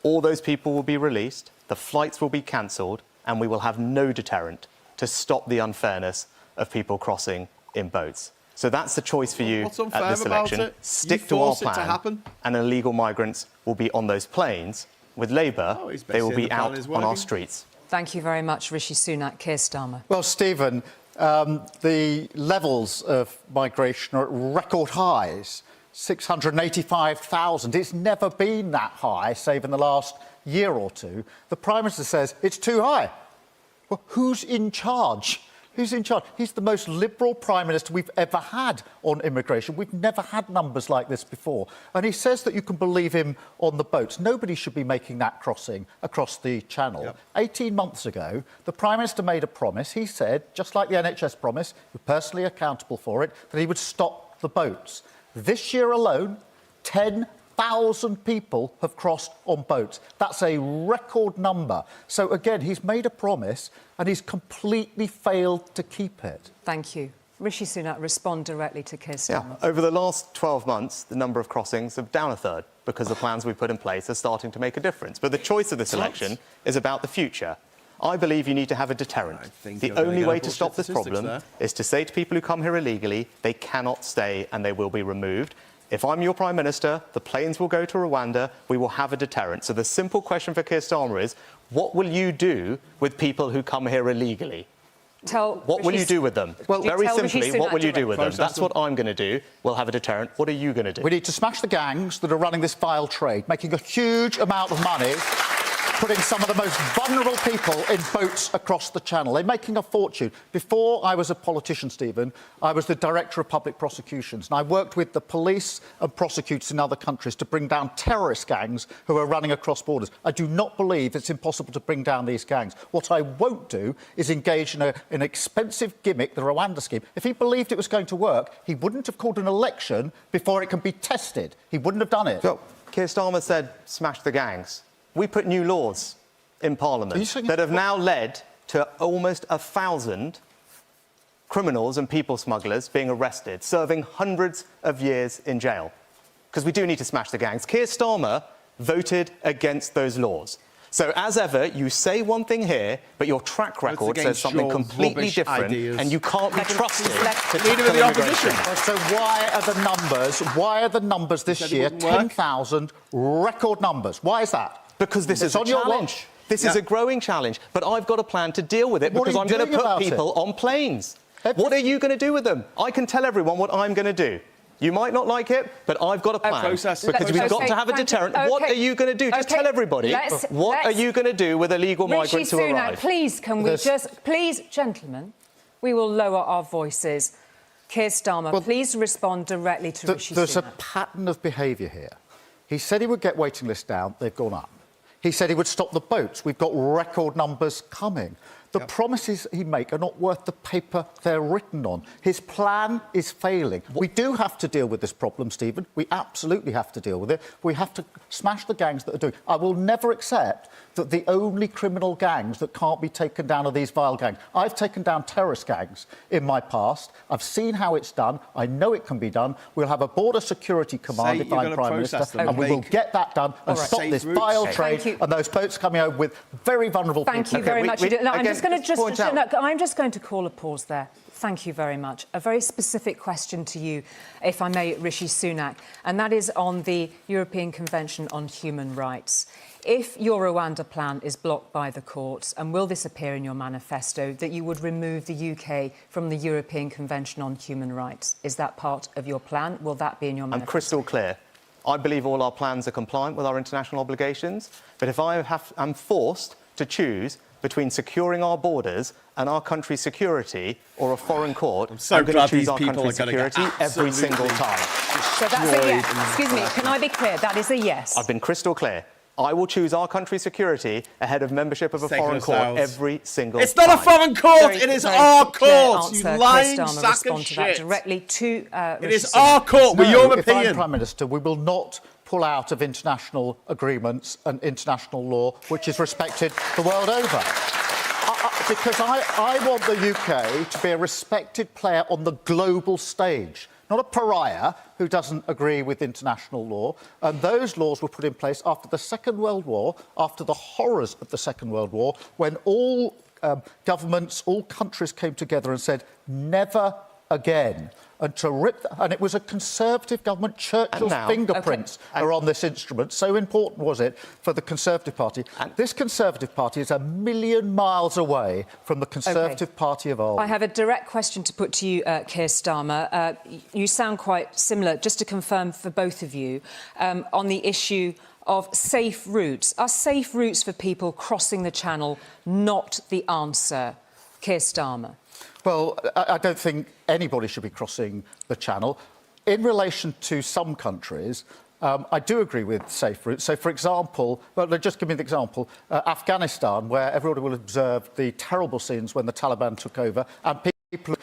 all those people will be released, the flights will be cancelled, and we will have no deterrent to stop the unfairness of people crossing in boats. So that's the choice for you at this election. Stick to our plan, and illegal migrants will be on those planes. With Labour, they will be out on our streets. Thank you very much, Rishi Sunak. Keir Starmer. Well, Stephen, the levels of migration are at record highs. 685,000. It's never been that high, save in the last year or two. The Prime Minister says it's too high. Well, who's in charge? Who's in charge? He's the most liberal Prime Minister we've ever had on immigration. We've never had numbers like this before. And he says that you can believe him on the boats. Nobody should be making that crossing across the Channel. Yep. 18 months ago, the Prime Minister made a promise. He said, just like the NHS promise, you're personally accountable for it, that he would stop the boats. This year alone, 10,000 people have crossed on boats. That's a record number. So, again, he's made a promise and he's completely failed to keep it. Thank you. Rishi Sunak, respond directly to Keir Starmer. Over the last 12 months, the number of crossings are down a third because the plans we put in place are starting to make a difference. But the choice of this election is about the future. I believe you need to have a deterrent. The only way to stop this problem is to say to people who come here illegally, they cannot stay and they will be removed. If I'm your Prime Minister, the planes will go to Rwanda, we will have a deterrent. So the simple question for Keir Starmer is, what will you do with people who come here illegally? What will you do with them? Well, very simply, what will you do with them? That's what I'm going to do. We'll have a deterrent. What are you going to do? We need to smash the gangs that are running this vile trade, making a huge amount of money, putting some of the most vulnerable people in boats across the Channel. They're making a fortune. Before I was a politician, Stephen, I was the Director of Public Prosecutions, and I worked with the police and prosecutors in other countries to bring down terrorist gangs who are running across borders. I do not believe it's impossible to bring down these gangs. What I won't do is engage in an expensive gimmick, the Rwanda scheme. If he believed it was going to work, he wouldn't have called an election before it can be tested. He wouldn't have done it. So, Keir Starmer said, smash the gangs. We put new laws in Parliament that have now led to almost 1,000 criminals and people smugglers being arrested, serving hundreds of years in jail. Because we do need to smash the gangs. Keir Starmer voted against those laws. So, as ever, you say one thing here, but your track record says something completely different, and you can't be trusted to leader of the opposition. So why are the numbers this year 10,000 record numbers? Why is that? Because this is a challenge. This is a growing challenge. But I've got a plan to deal with it because I'm going to put people on planes. What are you going to do with them? I can tell everyone what I'm going to do. You might not like it, but I've got a plan. Because we've got to have a deterrent. What are you going to do? Just tell everybody. What are you going to do with illegal migrants who arrive? Please, can we please, gentlemen, we will lower our voices. Keir Starmer, please respond directly to Rishi Sunak. There's a pattern of behaviour here. He said he would get waiting lists down. They've gone up. He said he would stop the boats. We've got record numbers coming. The promises he makes are not worth the paper they're written on. His plan is failing. We do have to deal with this problem, Stephen. We absolutely have to deal with it. We have to smash the gangs that are doing. I will never accept that the only criminal gangs that can't be taken down are these vile gangs. I've taken down terrorist gangs in my past. I've seen how it's done. I know it can be done. We'll have a border security command if I'm Prime Minister, and we will get that done and stop this vile trade and those boats coming over with very vulnerable people. Thank you very much. I'm just going to call a pause there. Thank you very much. A very specific question to you, if I may, Rishi Sunak, and that is on the European Convention on Human Rights. If your Rwanda plan is blocked by the courts, and will this appear in your manifesto, that you would remove the UK from the European Convention on Human Rights? Is that part of your plan? Will that be in your manifesto? I'm crystal clear. I believe all our plans are compliant with our international obligations, but if I am forced to choose between securing our borders and our country's security or a foreign court, I'm going to choose our country's security every single time. So that's a yes. Excuse me, can I be clear? That is a yes. I've been crystal clear. I will choose our country's security ahead of membership of a foreign court every single time. It's not a foreign court, it is our court, you lying sack of shit. Directly to it is our court, with your opinion. If I'm Prime Minister, we will not pull out of international agreements and international law, which is respected the world over. Because I want the UK to be a respected player on the global stage, not a pariah who doesn't agree with international law. And those laws were put in place after the Second World War, after the horrors of the Second World War, when all governments, all countries came together and said, never again. And it was a Conservative government. Churchill's fingerprints are on this instrument. So important was it for the Conservative Party. This Conservative Party is a million miles away from the Conservative Party of old. I have a direct question to put to you, Keir Starmer. You sound quite similar, just to confirm for both of you, on the issue of safe routes. Are safe routes for people crossing the Channel not the answer? Keir Starmer? Well, I don't think anybody should be crossing the channel. In relation to some countries, I do agree with safe routes. So, for example, well, just give me the example, Afghanistan, where everybody will observe the terrible scenes when the Taliban took over, and people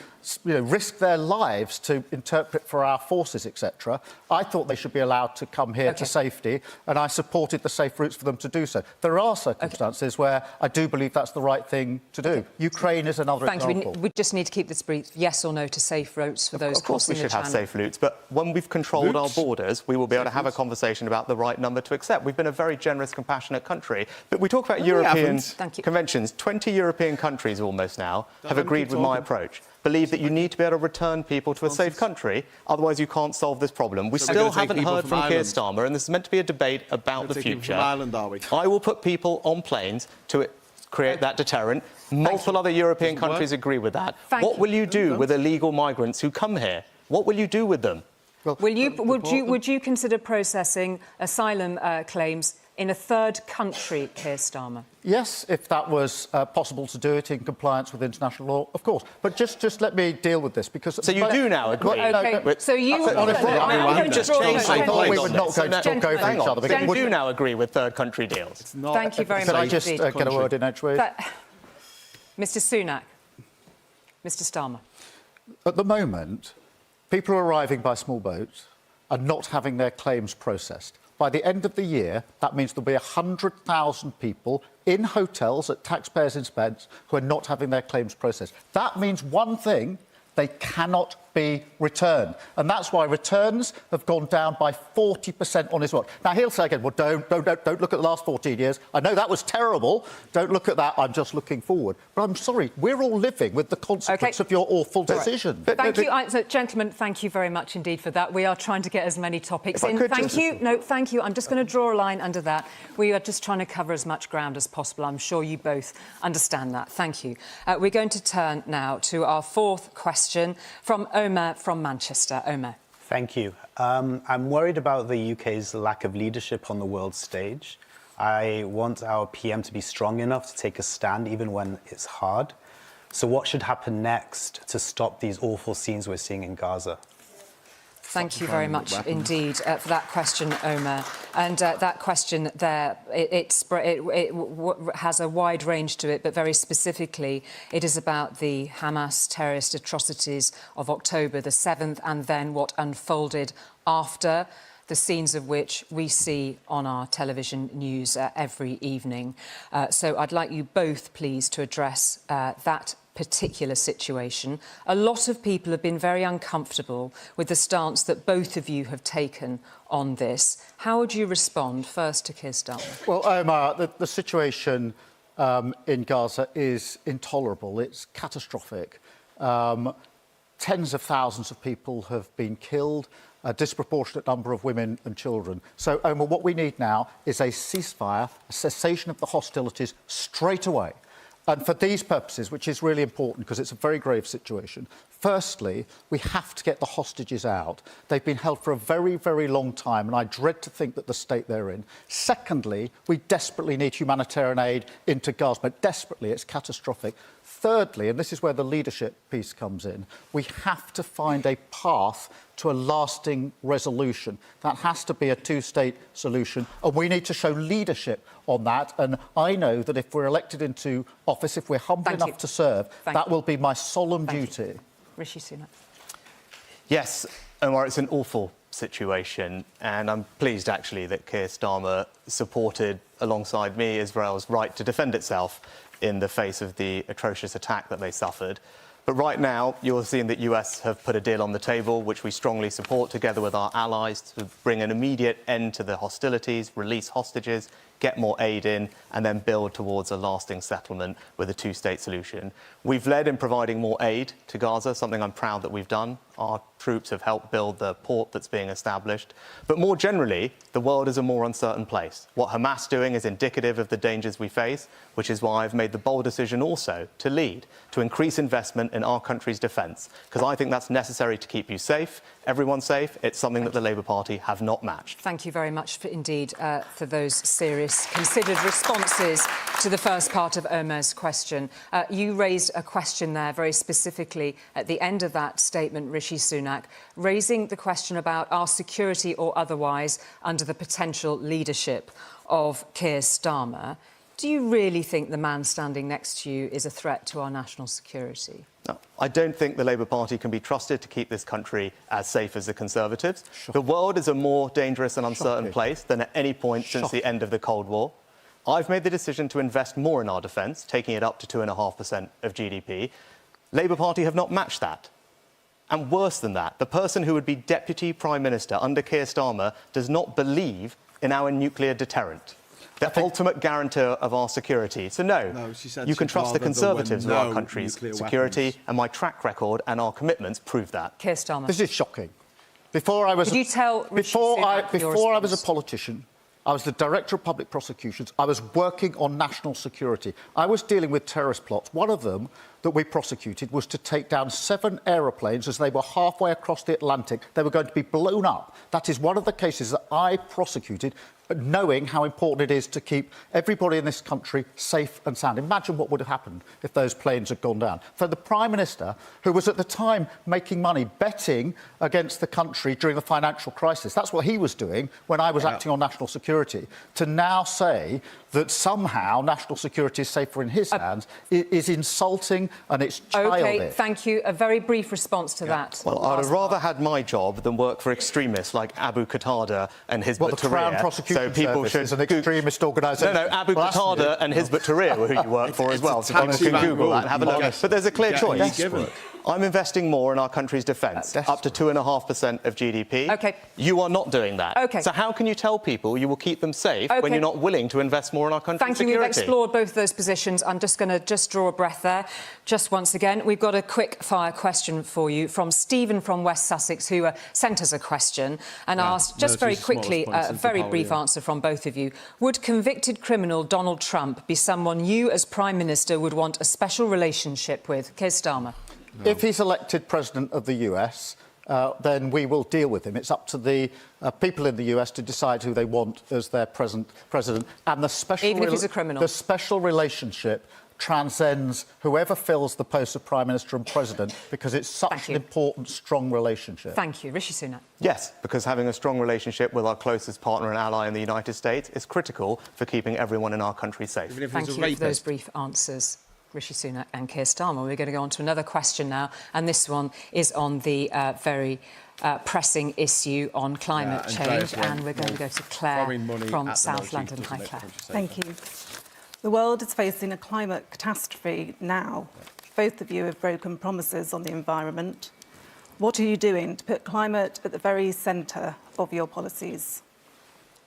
risk their lives to interpret for our forces, etc. I thought they should be allowed to come here to safety, and I supported the safe routes for them to do so. There are circumstances where I do believe that's the right thing to do. Ukraine is another example. We just need to keep this brief. Yes or no to safe routes for those crossing the channel? Of course we should have safe routes, but when we've controlled our borders, we will be able to have a conversation about the right number to accept. We've been a very generous, compassionate country. But we talk about European conventions. 20 European countries almost now have agreed with my approach. Believe that you need to be able to return people to a safe country, otherwise you can't solve this problem. We still haven't heard from Keir Starmer, and this is meant to be a debate about the future. I will put people on planes to create that deterrent. Multiple other European countries agree with that. What will you do with illegal migrants who come here? What will you do with them? Well, would you consider processing asylum claims in a third country, Keir Starmer? Yes, if that was possible to do it in compliance with international law, of course. But just let me deal with this, because... So you do now agree? So you... just changed I thought we were not going to talk over each other. You do now agree with third country deals? Thank you very much. Can I just get a word in edgeways? Mr Sunak. Mr Starmer. At the moment, people arriving by small boats are not having their claims processed. By the end of the year, that means there'll be 100,000 people in hotels at taxpayers' expense who are not having their claims processed. That means one thing: they cannot be returned. And that's why returns have gone down by 40% on his watch. Now, he'll say again, well, don't look at the last 14 years. I know that was terrible. Don't look at that. I'm just looking forward. But I'm sorry, we're all living with the consequence of your awful decision. Thank you. So, gentlemen, thank you very much indeed for that. We are trying to get as many topics in. Thank you. No, thank you. I'm just going to draw a line under that. We are just trying to cover as much ground as possible. I'm sure you both understand that. Thank you. We're going to turn now to our fourth question from Omar from Manchester. Omar. Thank you. I'm worried about the UK's lack of leadership on the world stage. I want our PM to be strong enough to take a stand even when it's hard. So what should happen next to stop these awful scenes we're seeing in Gaza? Thank you very much indeed for that question, Omar. And that question there, it has a wide range to it, but very specifically, it is about the Hamas terrorist atrocities of October the 7th and then what unfolded after, the scenes of which we see on our television news every evening. So I'd like you both, please, to address that particular situation. A lot of people have been very uncomfortable with the stance that both of you have taken on this. How would you respond? First to Keir Starmer. Well, Omar, the situation in Gaza is intolerable. It's catastrophic. Tens of thousands of people have been killed, a disproportionate number of women and children. So, Omar, what we need now is a ceasefire, a cessation of the hostilities straight away. And for these purposes, which is really important because it's a very grave situation, firstly, we have to get the hostages out. They've been held for a very, very long time, and I dread to think that the state they're in. Secondly, we desperately need humanitarian aid into Gaza, but desperately, it's catastrophic. Thirdly, and this is where the leadership piece comes in, we have to find a path to a lasting resolution. That has to be a two-state solution, and we need to show leadership on that. And I know that if we're elected into office, if we're humble enough to serve, that will be my solemn duty. Rishi Sunak. Yes, Omar, it's an awful situation, and I'm pleased, actually, that Keir Starmer supported, alongside me, Israel's right to defend itself in the face of the atrocious attack that they suffered. But right now, you're seeing that US have put a deal on the table, which we strongly support, together with our allies, to bring an immediate end to the hostilities, release hostages, get more aid in, and then build towards a lasting settlement with a two-state solution. We've led in providing more aid to Gaza, something I'm proud that we've done. Our troops have helped build the port that's being established. But more generally, the world is a more uncertain place. What Hamas doing is indicative of the dangers we face, which is why I've made the bold decision also to lead, to increase investment in our country's defence, because I think that's necessary to keep you safe everyone safe. It's something that the Labour Party have not matched. Thank you very much for those serious, considered responses to the first part of Omer's question. You raised a question there very specifically at the end of that statement, Rishi Sunak, raising the question about our security or otherwise under the potential leadership of Keir Starmer. Do you really think the man standing next to you is a threat to our national security? No, I don't think the Labour Party can be trusted to keep this country as safe as the Conservatives. The world is a more dangerous and uncertain place than at any point since the end of the Cold War. I've made the decision to invest more in our defence, taking it up to 2.5% of GDP. Labour Party have not matched that. And worse than that, the person who would be Deputy Prime Minister under Keir Starmer does not believe in our nuclear deterrent, the ultimate guarantor of our security. So no, she said you can trust the Conservatives with our country's security, weapons. and my track record and our commitments prove that. Keir Starmer. This is shocking. Before I was Could you tell Rishi Sunak your before I was a response? politician, I was the Director of Public Prosecutions. I was working on national security. I was dealing with terrorist plots. One of them that we prosecuted was to take down 7 aeroplanes as they were halfway across the Atlantic. They were going to be blown up. That is one of the cases that I prosecuted, knowing how important it is to keep everybody in this country safe and sound. Imagine what would have happened if those planes had gone down. For the Prime Minister, who was at the time making money betting against the country during the financial crisis, that's what he was doing when I was acting on national security, to now say that somehow national security is safer in his hands is insulting and it's childish. OK, thank you. A very brief response to that. Well, I'd have rather had my job than work for extremists like Abu Qatada and Hizb ut-Tahrir. The Crown Prosecution Service is an extremist organisation. No, Abu Qatada and Hizb ut-Tahrir were who you work for as well, so people can Google that and have a look. But there's a clear choice. I'm investing more in our country's defence, up to 2.5% of GDP. OK. You are not doing that. OK. So how can you tell people you will keep them safe when you're not willing to invest more in our country's security? Thank you. We've explored both of those positions. I'm just going to draw a breath there. Just once again, we've got a quick-fire question for you from Stephen from West Sussex, who sent us a question and asked, just very quickly, a very brief answer from both of you. Would convicted criminal Donald Trump be someone you, as Prime Minister, would want a special relationship with? Keir Starmer. No. If he's elected president of the US, then we will deal with him. It's up to the people in the US to decide who they want as their president. And the special even if he's a criminal. The special relationship transcends whoever fills the post of Prime Minister and President, because it's such an important, strong relationship. Thank you. Rishi Sunak. Yes, because having a strong relationship with our closest partner and ally in the United States is critical for keeping everyone in our country safe. Thank you for those brief answers, Rishi Sunak and Keir Starmer. We're going to go on to another question now, and this one is on the very pressing issue on climate change, and we're going to go to Claire from South London. Hi, Claire. Thank you. The world is facing a climate catastrophe now. Both of you have broken promises on the environment. What are you doing to put climate at the very centre of your policies?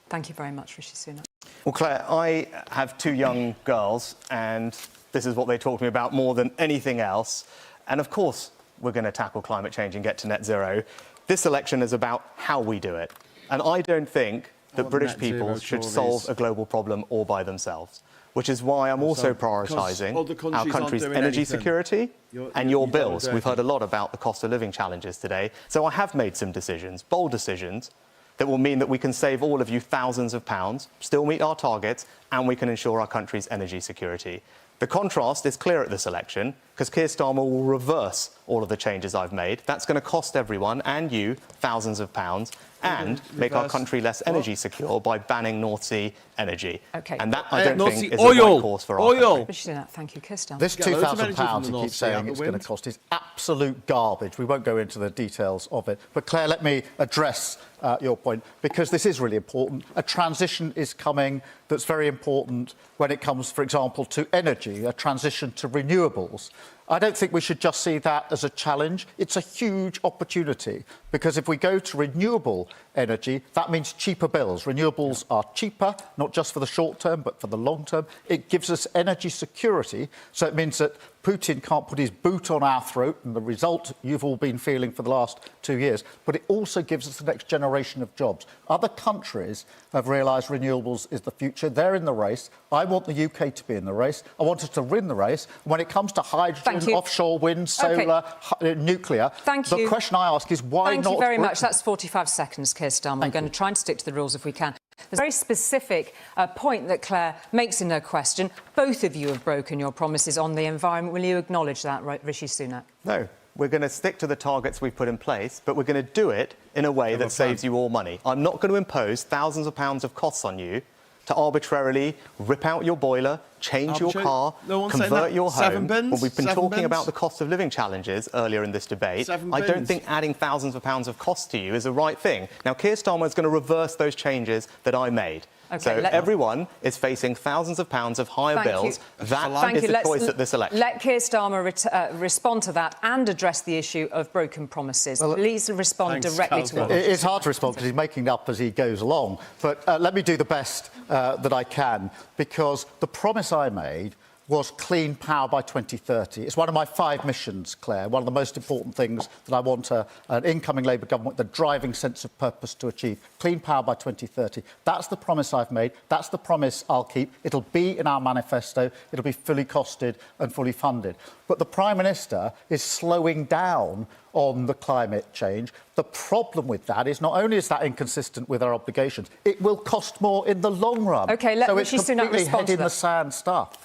Thank you very much, Rishi Sunak. Well, Claire, I have 2 young girls, and this is what they talk to me about more than anything else. And of course, we're going to tackle climate change and get to net zero. This election is about how we do it. And I don't think that British people should solve a global problem all by themselves, which is why I'm also prioritising our country's energy security and your bills. We've heard a lot about the cost of living challenges today. So I have made some decisions, bold decisions, that will mean that we can save all of you thousands of pounds, still meet our targets, and we can ensure our country's energy security. The contrast is clear at this election, because Keir Starmer will reverse all of the changes I've made. That's going to cost everyone and you thousands of pounds and make our country less energy secure by banning North Sea energy. OK. And that, I don't think, is the right course for our country. Rishi Sunak, thank you. Keir Starmer. This £2,000 you keep saying it's going to cost is absolute garbage. We won't go into the details of it. But, Claire, let me address your point, because this is really important. A transition is coming that's very important when it comes, for example, to energy, a transition to renewables. I don't think we should just see that as a challenge. It's a huge opportunity, because if we go to renewable energy, that means cheaper bills. Renewables are cheaper, not just for the short term, but for the long term. It gives us energy security, so it means that Putin can't put his boot on our throat, and the result you've all been feeling for the last 2 years, but it also gives us the next generation of jobs. Other countries have realised renewables is the future. They're in the race. I want the UK to be in the race. I want us to win the race. When it comes to hydrogen, offshore wind, solar, nuclear, the question I ask is why not... Thank you very much. That's 45 seconds, Keir Starmer. We're going to try and stick to the rules if we can. There's a very specific point that Claire makes in her question. Both of you have broken your promises on the environment. Will you acknowledge that, Rishi Sunak? No. We're going to stick to the targets we've put in place, but we're going to do it in a way that saves you all money. I'm not going to impose thousands of pounds of costs on you to arbitrarily rip out your boiler, change your car, convert your home. Well, we've been talking about the cost of living challenges earlier in this debate. I don't think adding thousands of pounds of cost to you is the right thing. Now, Keir Starmer is going to reverse those changes that I made. So everyone is facing thousands of pounds of higher bills. That is the choice at this election. Let Keir Starmer respond to that and address the issue of broken promises. Please respond directly to what... It's hard to respond because he's making it up as he goes along. But let me do the best that I can, because the promise I made was clean power by 2030. It's one of my 5 missions, Claire, one of the most important things that I want an incoming Labour government with the driving sense of purpose to achieve. Clean power by 2030. That's the promise I've made. That's the promise I'll keep. It'll be in our manifesto. It'll be fully costed and fully funded. But the Prime Minister is slowing down on the climate change. The problem with that is not only is that inconsistent with our obligations, it will cost more in the long run. OK, let Rishi Sunak respond to that. So it's completely head-in-the-sand stuff.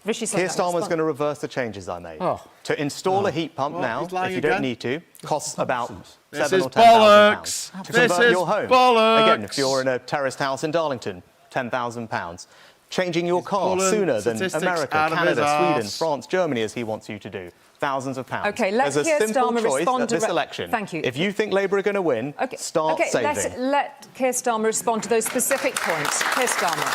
Keir Starmer is going to reverse the changes I made. To install a heat pump now, if you don't need to, costs about £7,000 or £10,000. To convert your home, again, if you're in a terraced house in Darlington, £10,000. Changing your car sooner than America, Canada, Sweden, France, Germany, as he wants you to do. Thousands of pounds. OK, let There's Keir a simple Starmer choice respond at this election. Thank you. If you think Labour are going to win, start saving. Let Keir Starmer respond to those specific points. Keir Starmer.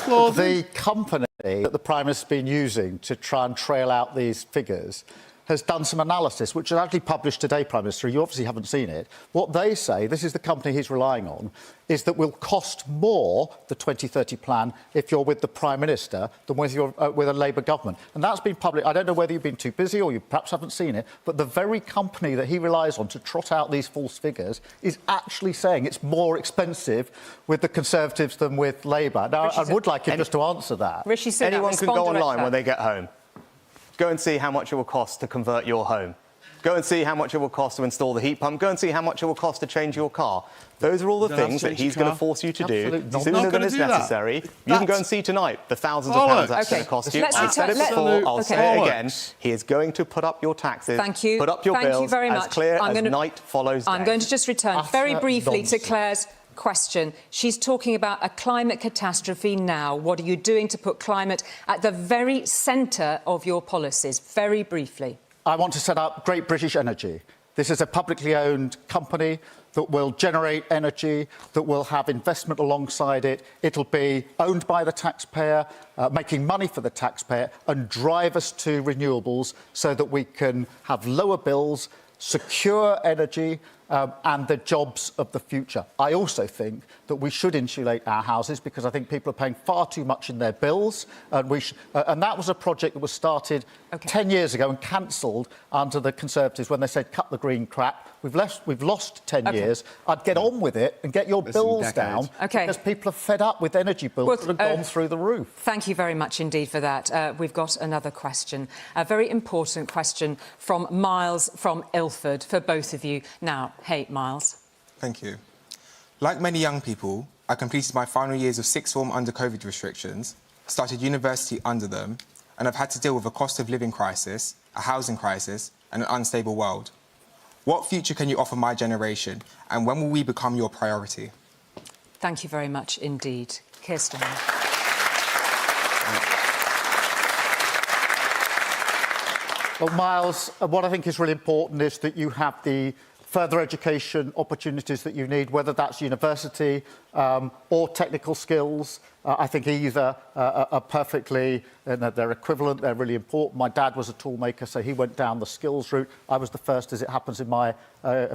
Well, the company that the Prime Minister's been using to try and trail out these figures has done some analysis, which is actually published today, Prime Minister. You obviously haven't seen it. What they say, this is the company he's relying on, is that will cost more, the 2030 plan, if you're with the Prime Minister than with a Labour government. And that's been public. I don't know whether you've been too busy or you perhaps haven't seen it, but the very company that he relies on to trot out these false figures is actually saying it's more expensive with the Conservatives than with Labour. Now, I would like him just to answer that. Anyone can go online when they get home. Go and see how much it will cost to convert your home. Go and see how much it will cost to install the heat pump. Go and see how much it will cost to change your car. Those are all the things that he's going to force you to do sooner than is necessary. You can go and see tonight the thousands of pounds that's going to cost you. I've said it before, I'll say it again. He is going to put up your taxes, put up your bills as clear as night follows day. I'm going to just return very briefly to Claire's question. She's talking about a climate catastrophe now. What are you doing to put climate at the very centre of your policies? Very briefly. I want to set up Great British Energy. This is a publicly owned company that will generate energy, that will have investment alongside it. It'll be owned by the taxpayer, making money for the taxpayer, and drive us to renewables so that we can have lower bills, secure energy, and the jobs of the future. I also think that we should insulate our houses because I think people are paying far too much in their bills. And that was a project that was started 10 years ago and cancelled under the Conservatives when they said cut the green crap. We've lost 10 years. I'd get on with it and get your bills down because people are fed up with energy bills that have gone through the roof. Thank you very much indeed for that. We've got another question, a very important question from Miles from Ilford for both of you. Now, hey, Miles. Thank you. Like many young people, I completed my final years of sixth form under COVID restrictions, started university under them, and have had to deal with a cost of living crisis, a housing crisis, and an unstable world. What future can you offer my generation, and when will we become your priority? Thank you very much indeed. Keir Starmer. Well, Miles, what I think is really important is that you have the further education opportunities that you need, whether that's university or technical skills, I think either are perfectly, they're equivalent, they're really important. My dad was a toolmaker, so he went down the skills route. I was the first, as it happens in my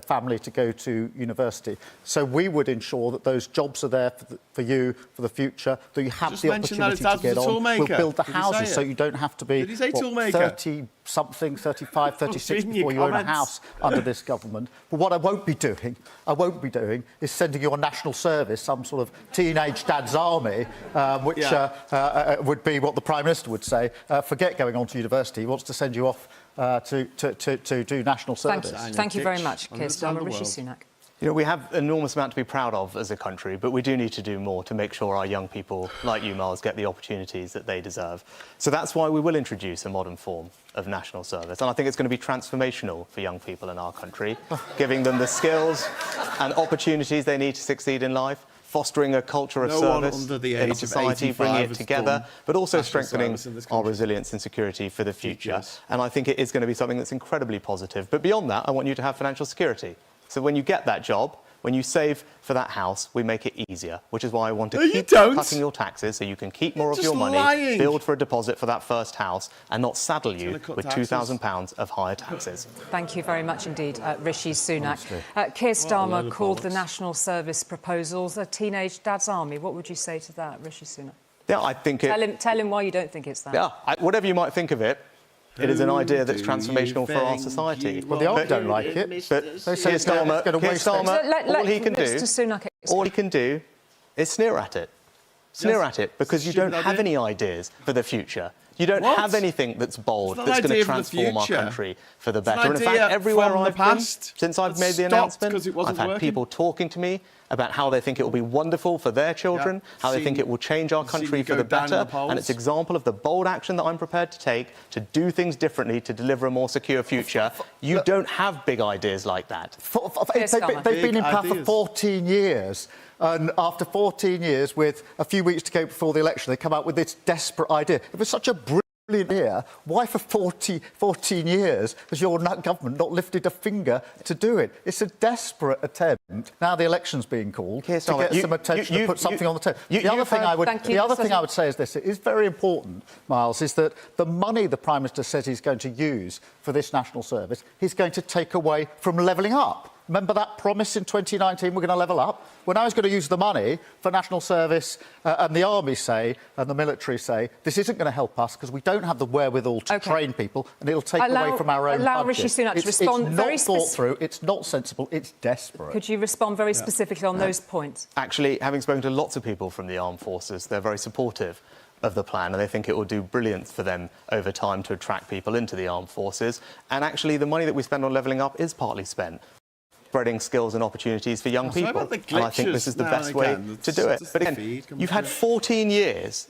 family, to go to university. So we would ensure that those jobs are there for you, for the future, that you have the opportunity to get on. We'll build the houses so you don't have to be 30-something, 35, 36 before you own a house under this government. But what I won't be doing is sending you on national service, some sort of teenage dad's army, which would be what the Prime Minister would say. Forget going on to university. He wants to send you off to do national service. Thank you very much, Keir Starmer. Rishi Sunak. You know, we have an enormous amount to be proud of as a country, but we do need to do more to make sure our young people, like you, Miles, get the opportunities that they deserve. So that's why we will introduce a modern form of national service. And I think it's going to be transformational for young people in our country, giving them the skills and opportunities they need to succeed in life, fostering a culture of service in society, bringing it together, but also strengthening our resilience and security for the future. And I think it is going to be something that's incredibly positive. But beyond that, I want you to have financial security. So when you get that job, when you save for that house, we make it easier, which is why I want to keep cutting your taxes so you can keep more of your money, build for a deposit for that first house, and not saddle you with £2,000 of higher taxes. Thank you very much indeed, Rishi Sunak. Keir Starmer called the national service proposals a teenage dad's army. What would you say to that, Rishi Sunak? Yeah, I think Tell him why you don't think it's that. Yeah, whatever you might think of it, it is an idea that's transformational for our society. Well, the Army don't like it. But Keir Starmer, all he can do is sneer at it. Sneer at it because you don't have any ideas for the future. You don't have anything that's bold, that's going to transform our country for the better. And in fact, everywhere I've been, since I've made the announcement, I've had people talking to me about how they think it will be wonderful for their children, how they think it will change our country for the better. And it's an example of the bold action that I'm prepared to take to do things differently, to deliver a more secure future. You don't have big ideas like that. They've been in power for 14 years. And after 14 years, with a few weeks to go before the election, they come out with this desperate idea. It was such a brilliant idea. Why for 14 years has your government not lifted a finger to do it? It's a desperate attempt. Now the election's being called to get some attention to put something on the table. The other thing I would say is this. It is very important, Miles, is that the money the Prime Minister says he's going to use for this national service, he's going to take away from levelling up. Remember that promise in 2019, we're going to level up? When I was going to use the money for national service and the army say, and the military say, this isn't going to help us because we don't have the wherewithal to train people and it'll take away from our own budget. Rishi Sunak to respond. It's not thought through, it's not sensible, it's desperate. Could you respond very specifically on those points? Actually, having spoken to lots of people from the armed forces, they're very supportive of the plan and they think it will do brilliant for them over time to attract people into the armed forces. And actually, the money that we spend on levelling up is partly spent spreading skills and opportunities for young people. And I think this is the best way to do it. But again, you've had 14 years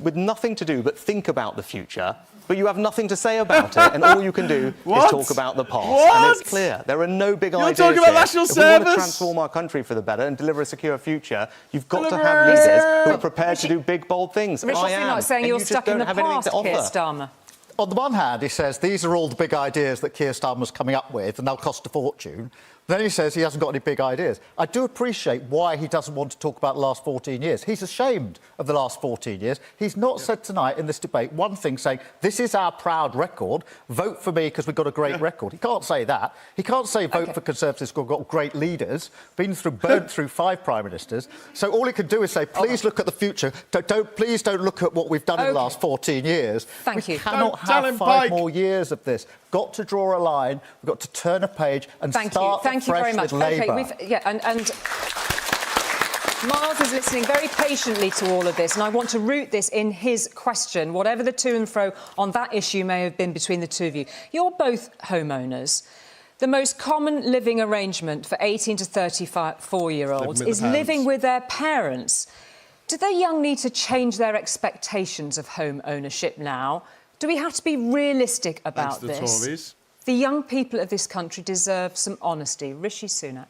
with nothing to do but think about the future, but you have nothing to say about it, and all you can do is talk about the past. And it's clear, there are no big ideas talking about national If we want to transform our country for the better and deliver a secure future, you've got to have leaders who are prepared to do big, bold things. Rishi Sunak saying you're stuck in the past, Keir Starmer. On the one hand, he says these are all the big ideas that Keir Starmer's coming up with and they'll cost a fortune. Then he says he hasn't got any big ideas. I do appreciate why he doesn't want to talk about the last 14 years. He's ashamed of the last 14 years. He's not said tonight in this debate one thing saying, this is our proud record, vote for me because we've got a great record. He can't say that. He can't say vote for Conservatives because we've got great leaders, burnt through 5 Prime Ministers. So all he can do is say, please look at the future. Please don't look at what we've done in the last 14 years. Thank you. We cannot have 5 more years of this. Got to draw a line, we've got to turn a page and start Thank you very much. Okay, and Miles is listening very patiently to all of this, and I want to root this in his question, whatever the to and fro on that issue may have been between the two of you. You're both homeowners. The most common living arrangement for 18 to 34-year-olds is living with their parents. Do the young need to change their expectations of home ownership now? Do we have to be realistic about this? Tories. The young people of this country deserve some honesty. Rishi Sunak.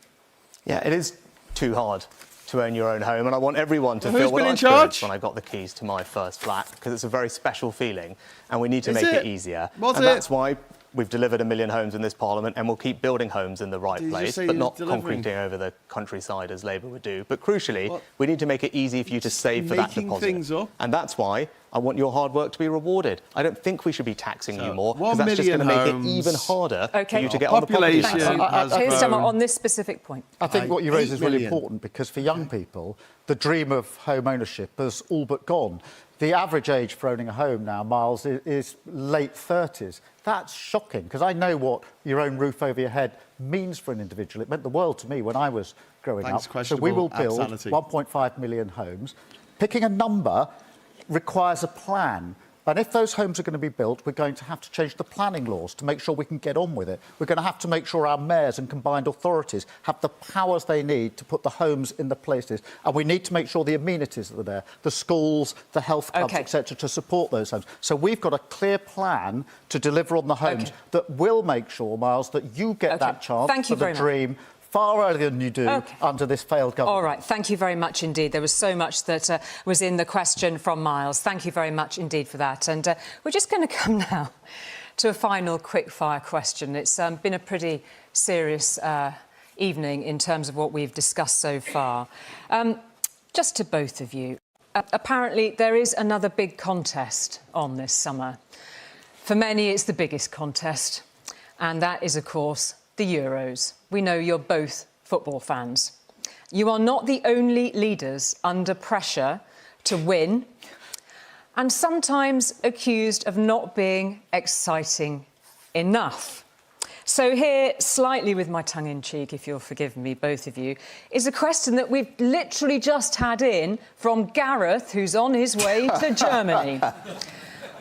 Yeah, it is too hard to own your own home, and I want everyone to feel what I experienced when I got the keys to my first flat, because it's a very special feeling, and we need to make it easier. That's why we've delivered 1 million homes in this Parliament and we'll keep building homes in the right Did you place, say but you're not delivering? concreting over the countryside as Labour would do. But crucially, we need to make it easy for you to save for that making deposit. things up. And that's why I want your hard work to be rewarded. I don't think we should be taxing you more, because 1 that's just going to million make it even homes. harder for Okay. you to get on the property tax. Population has Keir grown. Starmer, on this specific point. I think what you raise is 8 really million. important, because for young people, the dream of home ownership has all but gone. The average age for owning a home now, Miles, is late 30s. That's shocking, because I know what your own roof over your head means for an individual. It meant the world to me when I was growing Thanks, up. So we will build sanity. 1.5 million homes. Picking a number requires a plan. And if those homes are going to be built, we're going to have to change the planning laws to make sure we can get on with it. We're going to have to make sure our mayors and combined authorities have the powers they need to put the homes in the places. And we need to make sure the amenities are there, the schools, the health clubs, etc., to support those homes. So we've got a clear plan to deliver on the homes that will make sure, Miles, that you get that chance for the dream far earlier than you do under this failed government. All right, thank you very much indeed. There was so much that was in the question from Miles. Thank you very much indeed for that. And we're just going to come now to a final quick-fire question. It's been a pretty serious evening in terms of what we've discussed so far. Just to both of you, apparently there is another big contest on this summer. For many, it's the biggest contest, and that is, of course, the Euros. We know you're both football fans. You are not the only leaders under pressure to win, and sometimes accused of not being exciting enough. So here, slightly with my tongue in cheek, if you'll forgive me, both of you, is a question that we've literally just had in from Gareth, who's on his way to Germany.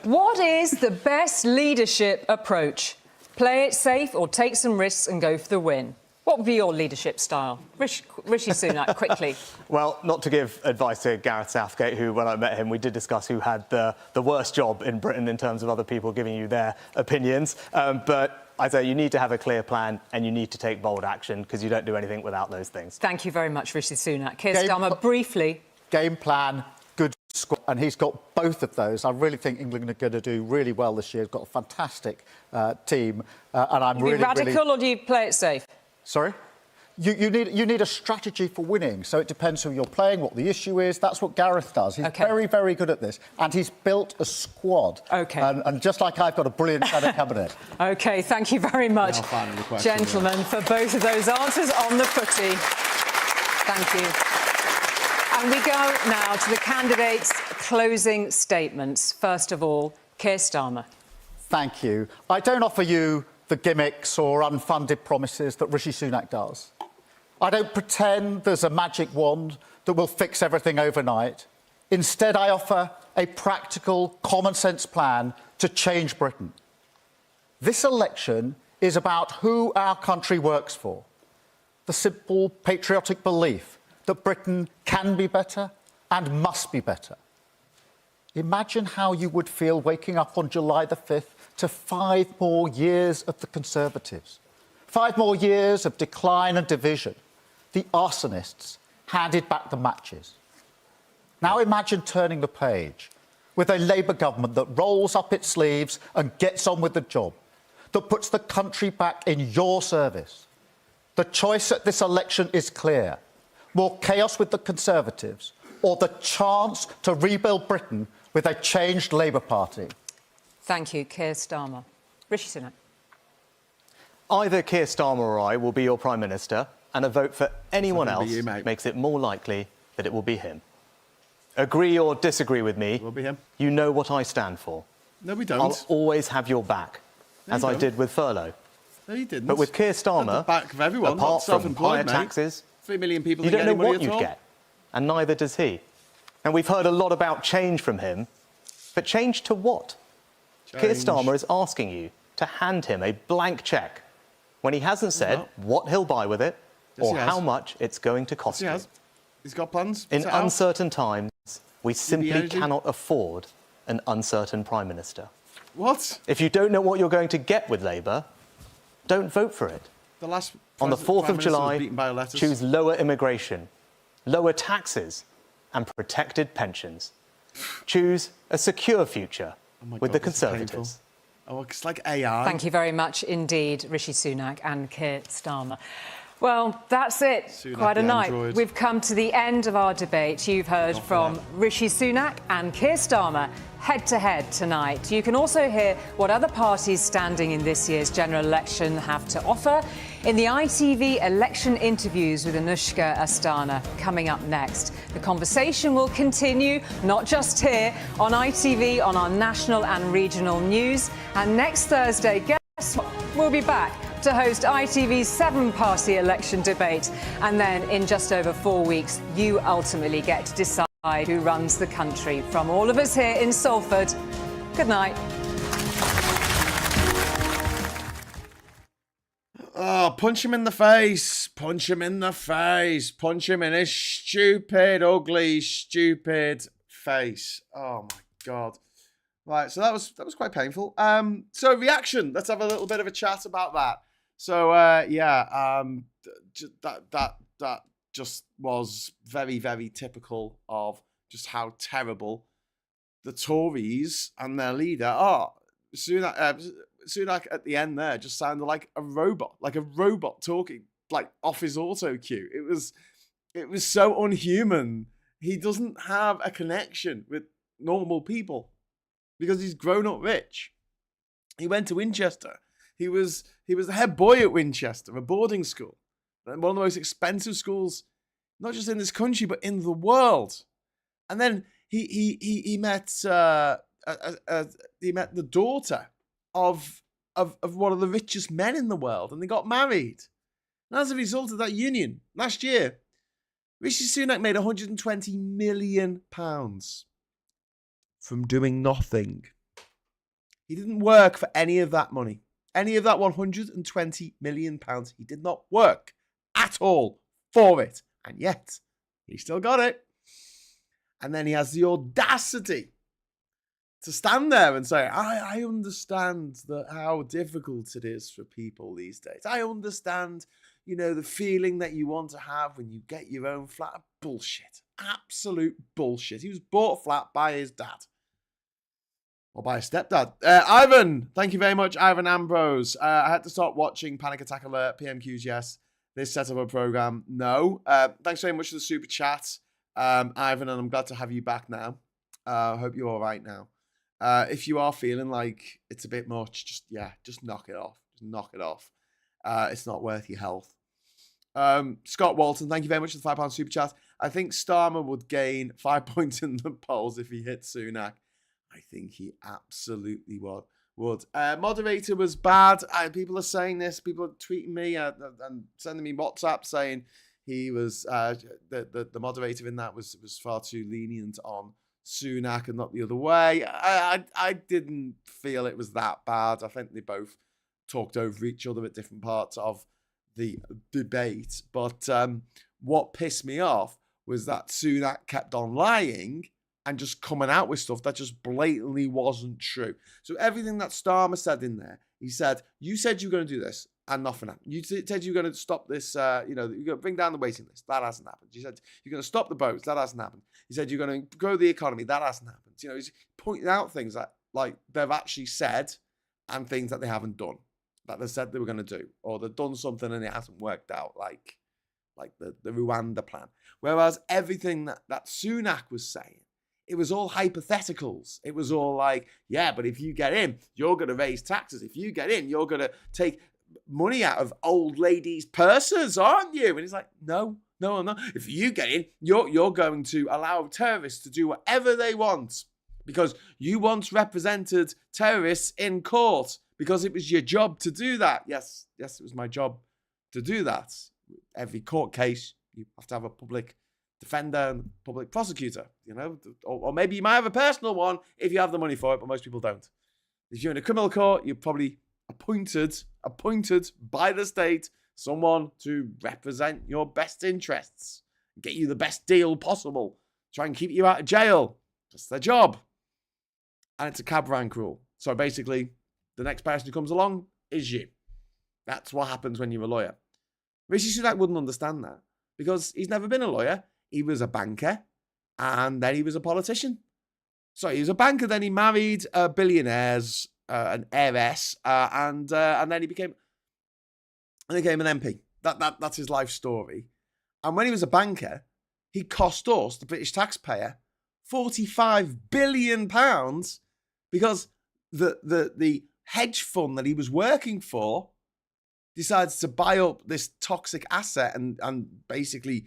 What is the best leadership approach? Play it safe or take some risks and go for the win? What would be your leadership style? Rishi Sunak, quickly. Well, not to give advice to Gareth Southgate, who, when I met him, we did discuss who had the worst job in Britain in terms of other people giving you their opinions. But I say you need to have a clear plan and you need to take bold action, because you don't do anything without those things. Thank you very much, Rishi Sunak. Keir Starmer, briefly. Game plan, good squad, and he's got both of those. I really think England are going to do really well this year. They've got a fantastic team, and I'm really... Be radical or do you play it safe? Sorry? You need a strategy for winning, so it depends who you're playing, what the issue is. That's what Gareth does. He's very, very good at this, and he's built a squad. And just like I've got a brilliant shadow cabinet. OK, thank you very much, gentlemen, for both of those answers on the footy. Thank you. And we go now to the candidates' closing statements. First of all, Keir Starmer. Thank you. I don't offer you the gimmicks or unfunded promises that Rishi Sunak does. I don't pretend there's a magic wand that will fix everything overnight. Instead, I offer a practical, common-sense plan to change Britain. This election is about who our country works for. The simple, patriotic belief that Britain can be better and must be better. Imagine how you would feel waking up on July the 5th to 5 more years of the Conservatives. 5 more years of decline and division. The arsonists handed back the matches. Now imagine turning the page with a Labour government that rolls up its sleeves and gets on with the job, that puts the country back in your service. The choice at this election is clear. More chaos with the Conservatives, or the chance to rebuild Britain with a changed Labour Party. Thank you, Keir Starmer. Rishi Sunak. Either Keir Starmer or I will be your Prime Minister, and a vote for anyone else makes it more likely that it will be him. Agree or disagree with me, will be him. You know what I stand for. No, we don't. I'll always have your back, as I did with furlough. No, you didn't. But with Keir Starmer, the back of everyone, apart from higher taxes, 3 million people you don't know what you'd get, and neither does he. And we've heard a lot about change from him, but change to what? Keir Starmer is asking you to hand him a blank cheque when he hasn't said what he'll buy with it or how much it's going to cost him. He's got plans. In uncertain times, we simply cannot afford an uncertain Prime Minister. What? If you don't know what you're going to get with Labour, don't vote for it. The last On the 4th of July, choose choose lower immigration, lower taxes and protected pensions. Choose a secure future with the Conservatives. Oh, it's like AI. Thank you very much indeed, Rishi Sunak and Keir Starmer. Well, that's it. Sunak, Quite a the night. android. We've come to the end of our debate. You've heard from Rishi Sunak and Keir Starmer head-to-head tonight. You can also hear what other parties standing in this year's general election have to offer in the ITV election interviews with Anushka Astana coming up next. The conversation will continue, not just here on ITV, on our national and regional news. And next Thursday, guess what? We'll be back to host ITV's 7-party election debate. And then in just over 4 weeks, you ultimately get to decide who runs the country. From all of us here in Salford, good night. Oh, punch him in the face. Punch him in the face. Punch him in his stupid, ugly, stupid face. Oh, my God. Right, so that was quite painful. So reaction. Let's have a little bit of a chat about that. So that just was very, very typical of just how terrible the Tories and their leader are. Sunak at the end there just sounded like a robot talking like off his auto cue. It was so unhuman. He doesn't have a connection with normal people because he's grown up rich. He went to Winchester. He was the head boy at Winchester, a boarding school, one of the most expensive schools, not just in this country but in the world. And then he met the daughter of one of the richest men in the world, and they got married. And as a result of that union, last year, Rishi Sunak made £120 million from doing nothing. He didn't work for any of that money. Any of that £120 million, he did not work at all for it. And yet, he still got it. And then he has the audacity to stand there and say, I understand how difficult it is for people these days. I understand, the feeling that you want to have when you get your own flat. Bullshit. Absolute bullshit. He was bought flat by his dad. Or by his stepdad. Ivan, thank you very much, Ivan Ambrose. I had to start watching Panic Attack Alert, PMQs, yes. This set up a program, no. Thanks very much for the super chat, Ivan, and I'm glad to have you back now. Hope you're all right now. If you are feeling like it's a bit much, just knock it off. Just knock it off. It's not worth your health. Scott Walton, thank you very much for the £5 super chat. I think Starmer would gain 5 points in the polls if he hit Sunak. I think he absolutely would. Moderator was bad. People are saying this. People are tweeting me and sending me WhatsApp saying he was the moderator in that was far too lenient on Sunak and not the other way. I didn't feel it was that bad. I think they both talked over each other at different parts of the debate. But what pissed me off was that Sunak kept on lying and just coming out with stuff that just blatantly wasn't true. So everything that Starmer said in there, he said, you said you were going to do this, and nothing happened. You said you were going to stop this, you're going to bring down the waiting list. That hasn't happened. You said you're going to stop the boats. That hasn't happened. He said you're going to grow the economy. That hasn't happened. He's pointing out things that like they've actually said and things that they haven't done, that they said they were going to do, or they've done something and it hasn't worked out, like the Rwanda plan. Whereas everything that Sunak was saying, it was all hypotheticals. It was all like, yeah, but if you get in, you're going to raise taxes. If you get in, you're going to take money out of old ladies' purses, aren't you? And he's like, no. If you get in, you're going to allow terrorists to do whatever they want because you once represented terrorists in court because it was your job to do that. Yes, it was my job to do that. Every court case, you have to have a public defender and public prosecutor, or maybe you might have a personal one if you have the money for it, but most people don't. If you're in a criminal court, you're probably appointed by the state someone to represent your best interests, get you the best deal possible, try and keep you out of jail. That's their job. And it's a cab rank rule. So basically, the next person who comes along is you. That's what happens when you're a lawyer. Rishi Sunak wouldn't understand that because he's never been a lawyer. He was a banker, and then he was a politician. So he was a banker, then he married billionaires, an heiress, and then he became an MP. That's his life story. And when he was a banker, he cost us, the British taxpayer, £45 billion because the hedge fund that he was working for decides to buy up this toxic asset and basically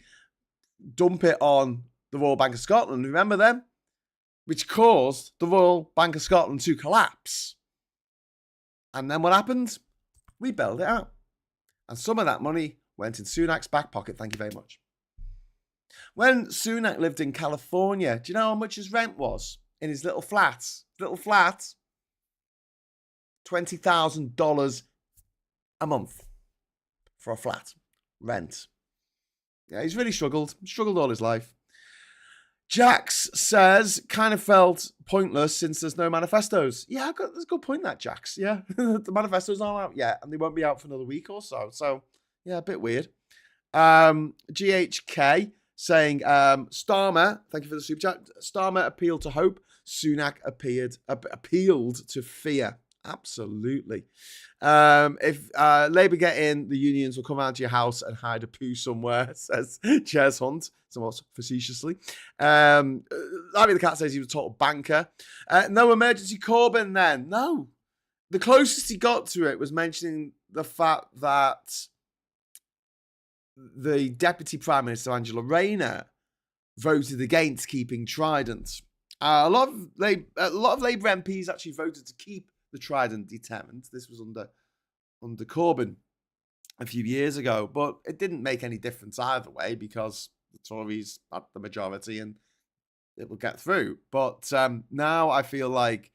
dump it on the Royal Bank of Scotland. Remember them? Which caused the Royal Bank of Scotland to collapse. And then what happened? We bailed it out. And some of that money went in Sunak's back pocket. Thank you very much. When Sunak lived in California, do you know how much his rent was in his little flat? $20,000 a month for a flat rent. Yeah, he's really struggled all his life. Jax says, kind of felt pointless since there's no manifestos. Yeah, that's a good point, that, Jax. Yeah, the manifestos aren't out yet, and they won't be out for another week or so. So, yeah, a bit weird. GHK saying, Starmer, thank you for the super chat. Starmer appealed to hope. Sunak appealed to fear. Absolutely. If Labour get in, the unions will come out to your house and hide a poo somewhere, says Chairs Hunt, somewhat facetiously. Larry the Cat says he was a total banker. No emergency Corbyn then. No. The closest he got to it was mentioning the fact that the Deputy Prime Minister, Angela Rayner, voted against keeping Trident. A lot of Labour MPs actually voted to keep the Trident deterrent. This was under Corbyn a few years ago, but it didn't make any difference either way because the Tories had the majority and it will get through. But now I feel like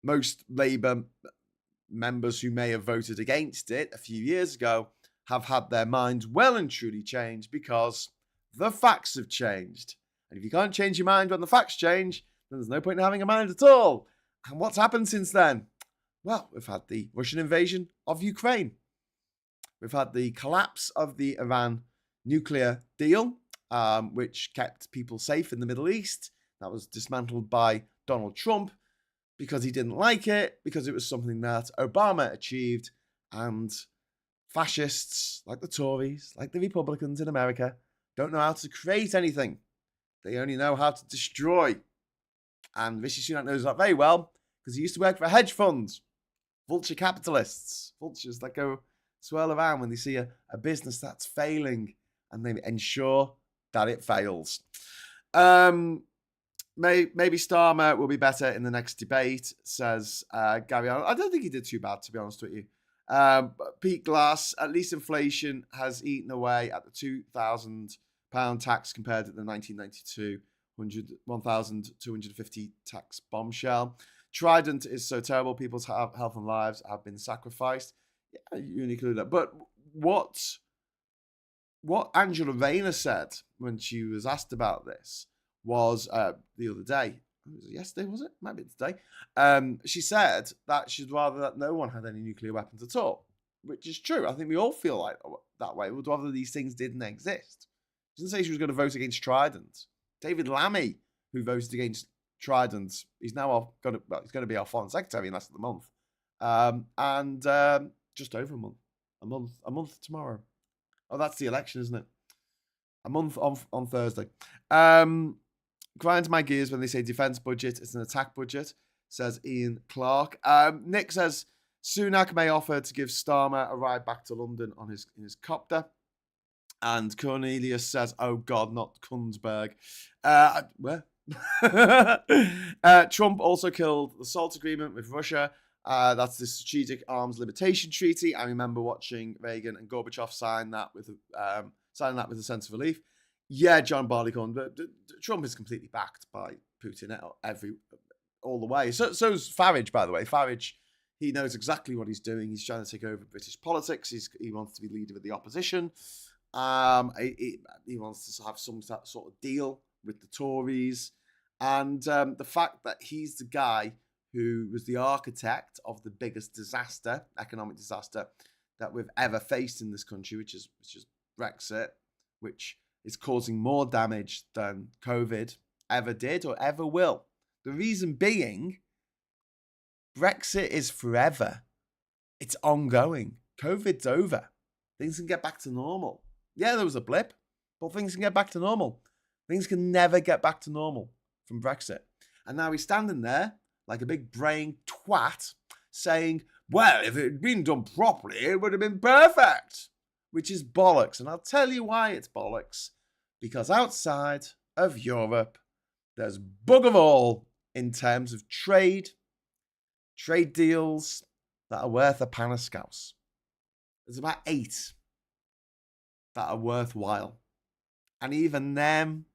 most Labour members who may have voted against it a few years ago have had their minds well and truly changed because the facts have changed. And if you can't change your mind when the facts change, then there's no point in having a mind at all. And what's happened since then? Well, we've had the Russian invasion of Ukraine. We've had the collapse of the Iran nuclear deal, which kept people safe in the Middle East. That was dismantled by Donald Trump because he didn't like it, because it was something that Obama achieved. And fascists, like the Tories, like the Republicans in America, don't know how to create anything. They only know how to destroy. And Rishi Sunak knows that very well because he used to work for a hedge fund. Vulture capitalists. Vultures that go swirl around when they see a business that's failing and they ensure that it fails. Maybe Starmer will be better in the next debate, says Gary. I don't think he did too bad, to be honest with you. Pete Glass, at least inflation has eaten away at the £2,000 tax compared to the 1992 1,250 tax bombshell. Trident is so terrible. People's health and lives have been sacrificed. Yeah, you include that. But what Angela Rayner said when she was asked about this was the other day. Was it yesterday, was it? Might be today. She said that she'd rather that no one had any nuclear weapons at all, which is true. I think we all feel like that way. We'd rather these things didn't exist. She didn't say she was going to vote against Trident. David Lammy, who voted against Trident, he's now going to be our foreign secretary in less than a month, and just over a month tomorrow. Oh, that's the election, isn't it? A month on Thursday. Grinds my gears when they say defence budget is an attack budget, says Ian Clark. Nick says Sunak may offer to give Starmer a ride back to London on his copter. And Cornelius says, oh God, not Kunzberg. Where? Trump also killed the SALT agreement with Russia. That's the Strategic Arms Limitation Treaty. I remember watching Reagan and Gorbachev sign that with a sense of relief. Yeah, John Barleycorn, but Trump is completely backed by Putin all the way. So's Farage, by the way. Farage, he knows exactly what he's doing. He's trying to take over British politics. He wants to be leader of the opposition. He wants to have some sort of deal with the Tories. And the fact that he's the guy who was the architect of the biggest economic disaster that we've ever faced in this country, which is Brexit, which is causing more damage than COVID ever did or ever will. The reason being, Brexit is forever. It's ongoing. COVID's over. Things can get back to normal. Yeah, there was a blip, but things can get back to normal. Things can never get back to normal from Brexit. And now he's standing there like a big brain twat saying, well, if it had been done properly, it would have been perfect, which is bollocks. And I'll tell you why it's bollocks. Because outside of Europe, there's bugger all in terms of trade deals that are worth a pan of scouse. There's about 8 that are worthwhile. And even them,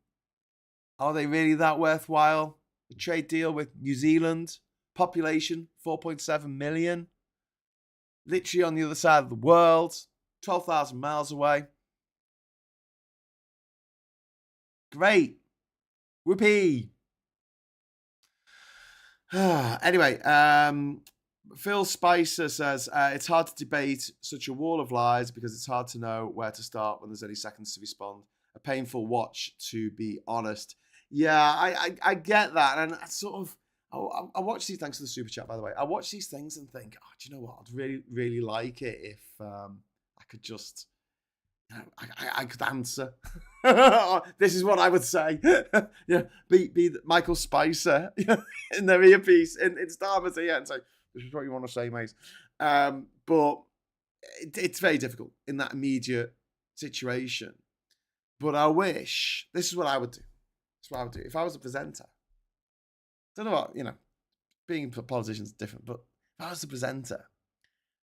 are they really that worthwhile? The trade deal with New Zealand, population 4.7 million, literally on the other side of the world, 12,000 miles away. Great. Whoopee. Anyway, Phil Spicer says, it's hard to debate such a wall of lies because it's hard to know where to start when there's only seconds to respond. A painful watch, to be honest. Yeah, I get that. And I sort of, I watch these, thanks for the super chat, by the way. I watch these things and think, oh, do you know what? I'd really, really like it if I could just, you know, I could answer. This is what I would say. Yeah, be Michael Spicer in their earpiece in Starmer's ear and say, this is what you want to say, mate. But it's very difficult in that immediate situation. But I wish, this is what I would do. This is what I would do. If I was a presenter, I don't know what, you know, being a politician is different, but if I was a presenter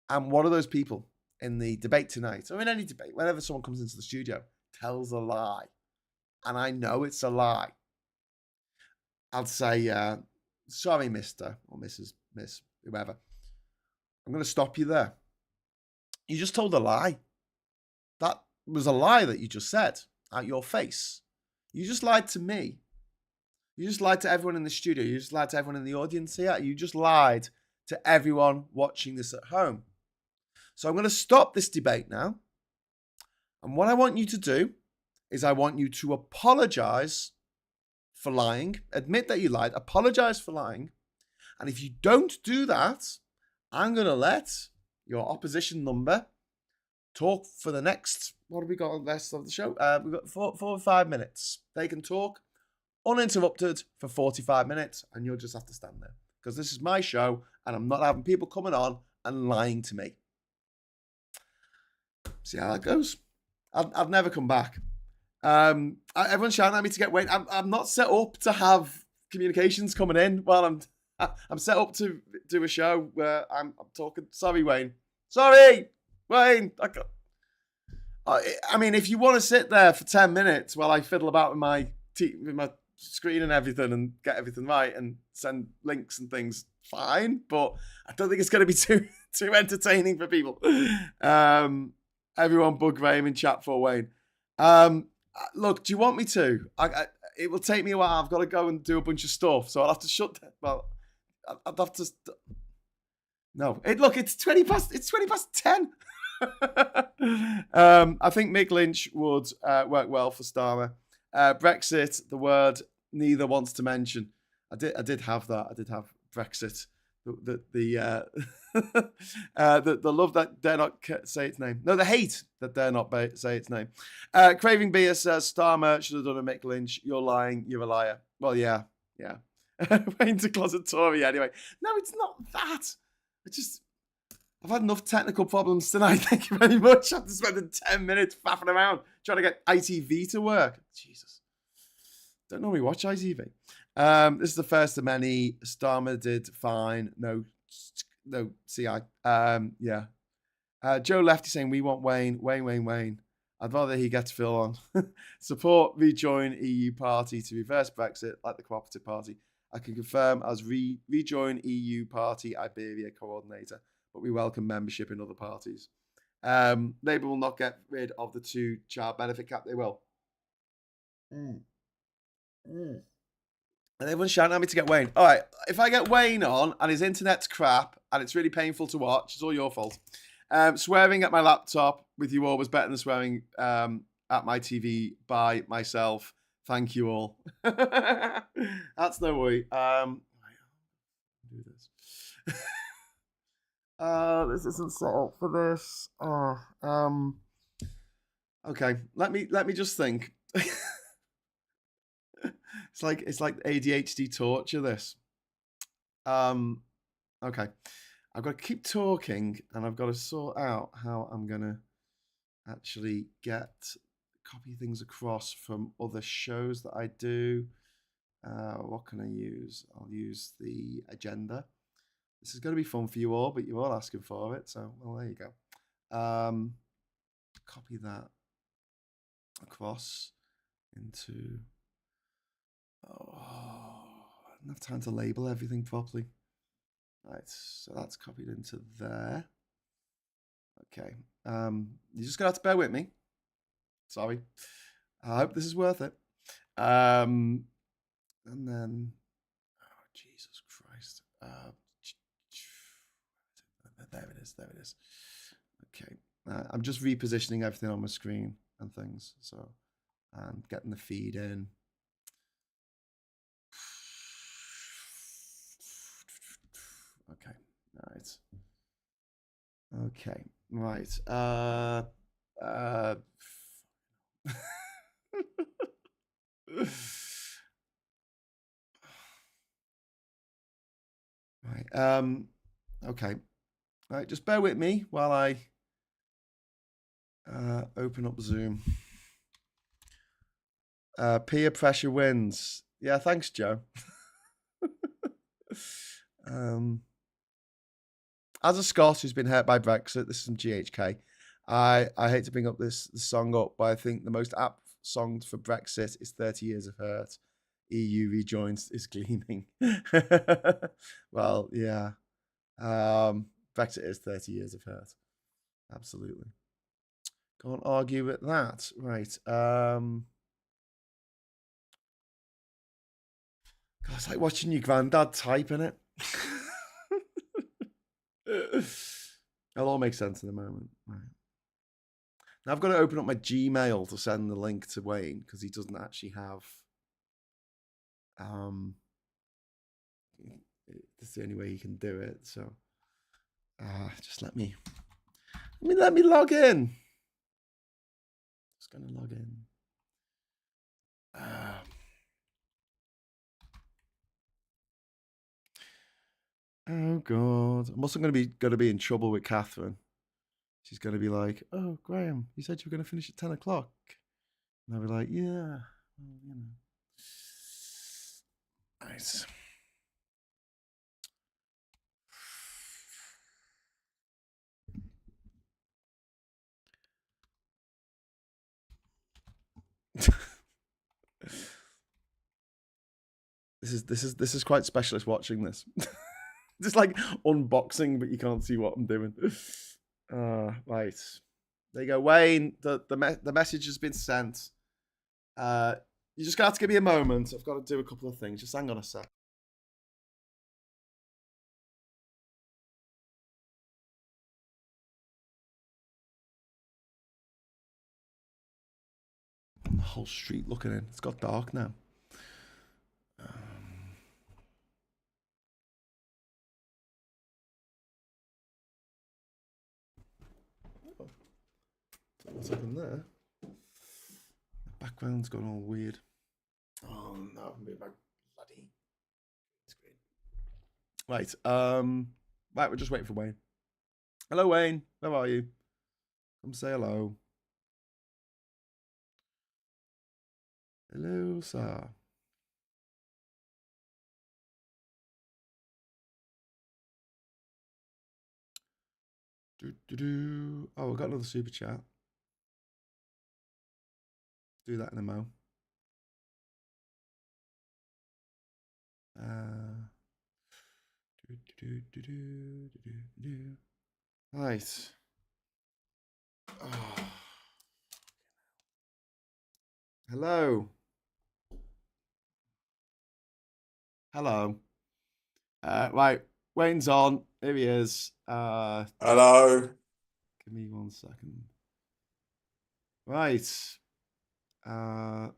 and one of those people in the debate tonight, or in any debate, whenever someone comes into the studio, tells a lie, and I know it's a lie, I'd say, sorry, Mr. or Mrs., Miss, whoever, I'm going to stop you there. You just told a lie. That was a lie that you just said at your face. You just lied to me. You just lied to everyone in the studio. You just lied to everyone in the audience here. You just lied to everyone watching this at home. So I'm going to stop this debate now. And what I want you to do is I want you to apologize for lying. Admit that you lied. Apologize for lying. And if you don't do that, I'm going to let your opposition number talk for the next, what have we got on the rest of the show? We've got 4 or 5 minutes. They can talk uninterrupted for 45 minutes, and you'll just have to stand there. Because this is my show, and I'm not having people coming on and lying to me. See how that goes. I've never come back. Everyone's shouting at me to get Wayne. I'm not set up to have communications coming in while I'm set up to do a show where I'm talking. Sorry, Wayne. Sorry, Wayne. I mean, if you want to sit there for 10 minutes while I fiddle about with my screen and everything and get everything right and send links and things, fine. But I don't think it's going to be too entertaining for people. Everyone bug Graham in chat for Wayne. Look, do you want me to? It will take me a while. I've got to go and do a bunch of stuff, so I'll have to shut down. Well, I'd have to. No, it's 20 past 10. I think Mick Lynch would work well for Starmer. Brexit, the word neither wants to mention. I did have that. I did have Brexit. The love that dare not say its name. No, the hate that dare not say its name. Craving Beer says Starmer should have done a Mick Lynch. You're lying. You're a liar. Well, yeah. Wayne's a closet Tory anyway. No, it's not that. I've had enough technical problems tonight. Thank you very much. I've spent 10 minutes faffing around trying to get ITV to work. Jesus. Don't normally watch ITV. This is the first of many. Starmer did fine. No CI. Yeah. Joe Lefty saying, we want Wayne. Wayne. I'd rather he gets Phil on. Support rejoin EU party to reverse Brexit like the Cooperative Party. I can confirm as rejoin EU party Iberia coordinator, but we welcome membership in other parties. Labour will not get rid of the 2-child benefit cap. They will. And everyone's shouting at me to get Wayne. All right, if I get Wayne on and his internet's crap and it's really painful to watch, it's all your fault. Swearing at my laptop with you all was better than swearing at my TV by myself. Thank you all. That's no worry. Do this. This isn't set up for this. Okay. Let me just think. It's like ADHD torture. This. Okay. I've got to keep talking, and I've got to sort out how I'm gonna actually copy things across from other shows that I do. What can I use? I'll use the agenda. This is going to be fun for you all, but you're all asking for it, so well, there you go. Copy that across into. Oh, I don't have time to label everything properly. Right, so that's copied into there. Okay, you're just gonna have to bear with me. Sorry. I hope this is worth it. And then, oh Jesus Christ. There it is. There it is. Okay, I'm just repositioning everything on my screen and things, so I'm getting the feed in. Okay, right. Okay, right. Right. Okay. Right. Just bear with me while I open up Zoom. Peer pressure wins. Yeah. Thanks, Joe. As a Scot who's been hurt by Brexit, this is from GHK. I hate to bring up this song up, but I think the most apt song for Brexit is 30 Years of Hurt. EU rejoins is gleaming. Well, yeah. Brexit is 30 Years of Hurt. Absolutely. Can't argue with that. Right. God, it's like watching your granddad type, innit? It'll all make sense in a moment. Right. Now I've got to open up my Gmail to send the link to Wayne because he doesn't actually have. That's the only way he can do it. So, just let me log in. Just gonna log in. Oh God! I'm also gonna be in trouble with Catherine. She's gonna be like, "Oh, Graham, you said you were gonna finish at 10 o'clock," and I'll be like, "Yeah, well, you know." Nice. This is quite specialist watching this. Just like unboxing, but you can't see what I'm doing. Right. There you go, Wayne. The message has been sent. You just got to give me a moment. I've got to do a couple of things. Just hang on a sec. The whole street looking in. It's got dark now. What's happened there? The background's gone all weird. Oh no, I'm being my bloody screen. Right. Right, we're just waiting for Wayne. Hello, Wayne. Where are you? Come say hello. Hello, sir. Oh, we've got another super chat. Do that in a mo. Right. Oh. Hello. Hello. Right. Wayne's on. Here he is. Hello. Give me 1 second. Right. Can't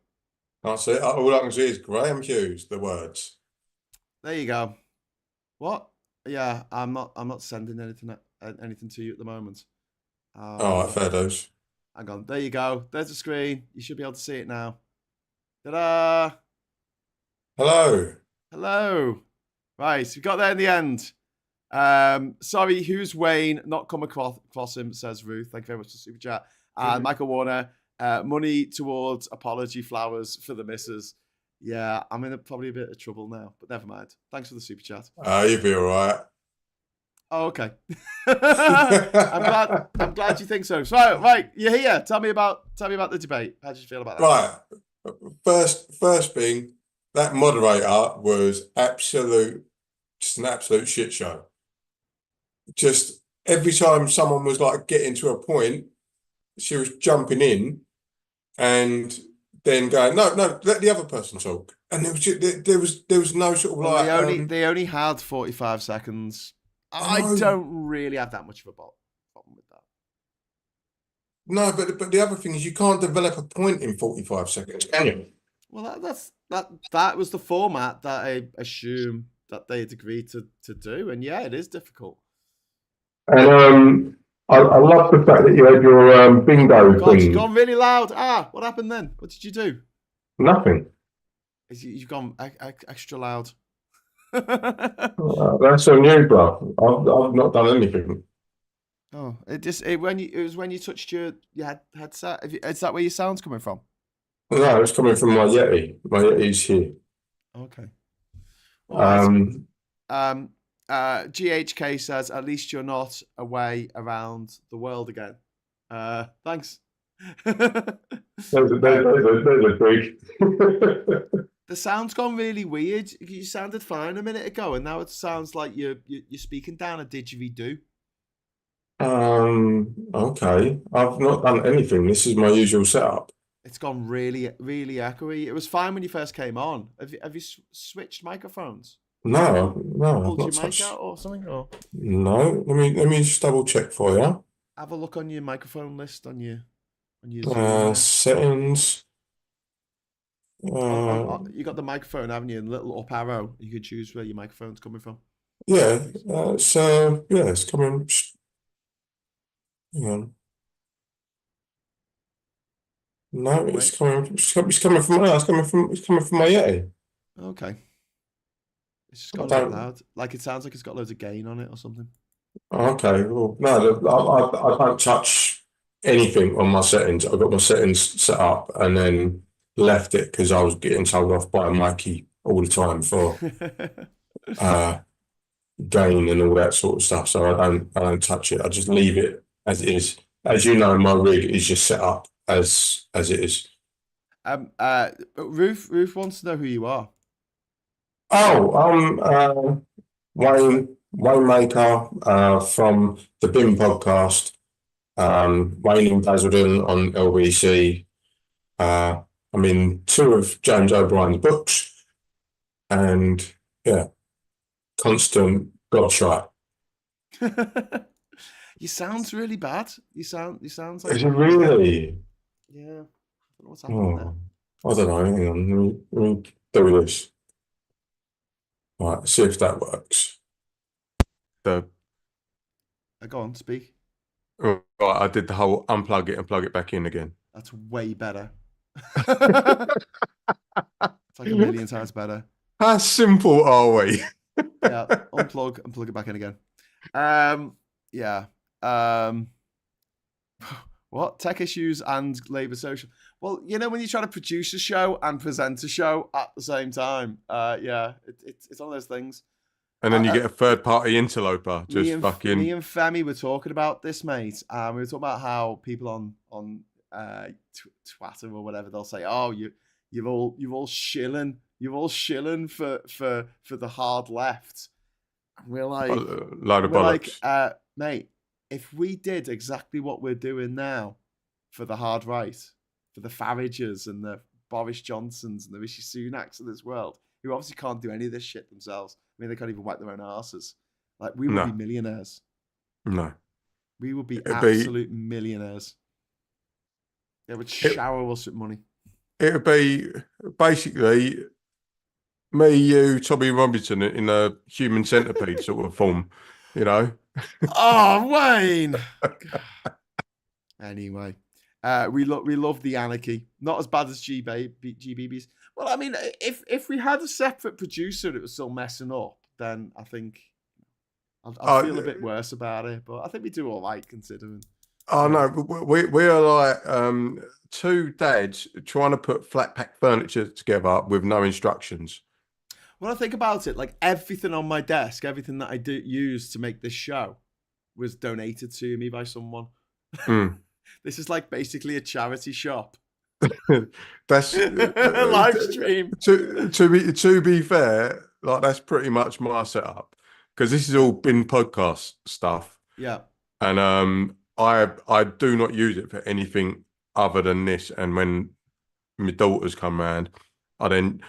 see it. All I can see is Graham Hughes, the words. There you go. What? Yeah, I'm not sending anything to you at the moment. All right, fair dues. Hang on. There you go. There's the screen. You should be able to see it now. Ta-da! Hello. Hello. Right, we got there in the end. Sorry, who's Wayne? Not come across him, says Ruth. Thank you very much for the super chat. And Michael Warner, money towards apology flowers for the missus. Yeah, I'm in probably a bit of trouble now, but never mind. Thanks for the super chat. You'll be all right. Oh, okay. I'm glad you think so. So, right, you're here. Tell me about the debate. How did you feel about that? Right. First thing, that moderator was just an absolute shit show. Just every time someone was like getting to a point, she was jumping in and then going, no, let the other person talk. And there was no sort of like they only had 45 seconds. I don't really have that much of a problem with that. No, but the other thing is you can't develop a point in 45 seconds, can you? Well, that was the format that I assume that they had agreed to do, and yeah, it is difficult. And I love the fact that you had your bingo God, thing. you've gone really loud. What happened then? What did you do? Nothing. You've gone extra loud. That's on you, bro. I've not done anything. Oh, it was when you touched your headset. Is that where your sound's coming from? No, it's coming from my Yeti. My Yeti's here. Okay. All right. GHK says, at least you're not away around the world again. Thanks. There's a big. The sound's gone really weird. You sounded fine a minute ago, and now it sounds like you're speaking down a didgeridoo. Okay. I've not done anything. This is my usual setup. It's gone really, really echoey. It was fine when you first came on. Have you switched microphones? No, Pulled I've your not mic out or something? Or no. Let me just double check for you. have a look on your microphone list on your Zoom. Settings. You got the microphone, haven't you? And little up arrow. You can choose where your microphone's coming from. Yeah. It's coming. Hang on. No, it's coming from my Yeti. Okay. It's just got a bit loud. Like it sounds like it's got loads of gain on it or something. Okay. Well, no, I don't touch anything on my settings. I've got my settings set up and then left it because I was getting told off by Mikey all the time for gain and all that sort of stuff. So I don't touch it. I just leave it as it is. As you know, my rig is just set up as it is. Ruth wants to know who you are. Oh, I'm Waymaker from the BIM podcast. Wayne in Basildon on LBC. I'm in 2 of James O'Brien's books, and yeah, constant gobshite. You sound really bad. You sound like. Is it really? Yeah. I don't know what's happening there. I don't know. Hang on. Let me do this. Right, see if that works. Go on, speak. Right, I did the whole unplug it and plug it back in again. That's way better. It's like a million times better. How simple are we? Yeah, unplug and plug it back in again. Yeah. What? Tech issues and Labour social. Well, you know when you try to produce a show and present a show at the same time. Yeah, it's one of those things. And then you get a third-party interloper. Me and Femi were talking about this, mate. We were talking about how people on Twitter or whatever, they'll say, "Oh, you're all shilling for the hard left." And we're like, mate, if we did exactly what we're doing now for the hard right, for the Farages and the Boris Johnsons and the Rishi Sunaks of this world, who obviously can't do any of this shit themselves. I mean, they can't even wipe their own asses. Like, we would be millionaires. No. We would be absolute millionaires. They would shower us with money. It would be basically Me, you, Tommy Robinson in a human centipede sort of form, you know. Oh, Wayne. Anyway, we love the anarchy. Not as bad as GBB's. Well, I mean, if we had a separate producer that was still messing up, then I think I'd feel a bit worse about it. But I think we do all right considering. Oh no, we are like two dads trying to put flat pack furniture together with no instructions. When I think about it, like everything on my desk, everything that I do use to make this show was donated to me by someone. Mm. This is like basically a charity shop. That's live stream. To be fair, like that's pretty much my setup because this has all been podcast stuff. Yeah, and I do not use it for anything other than this. And when my daughters come round, do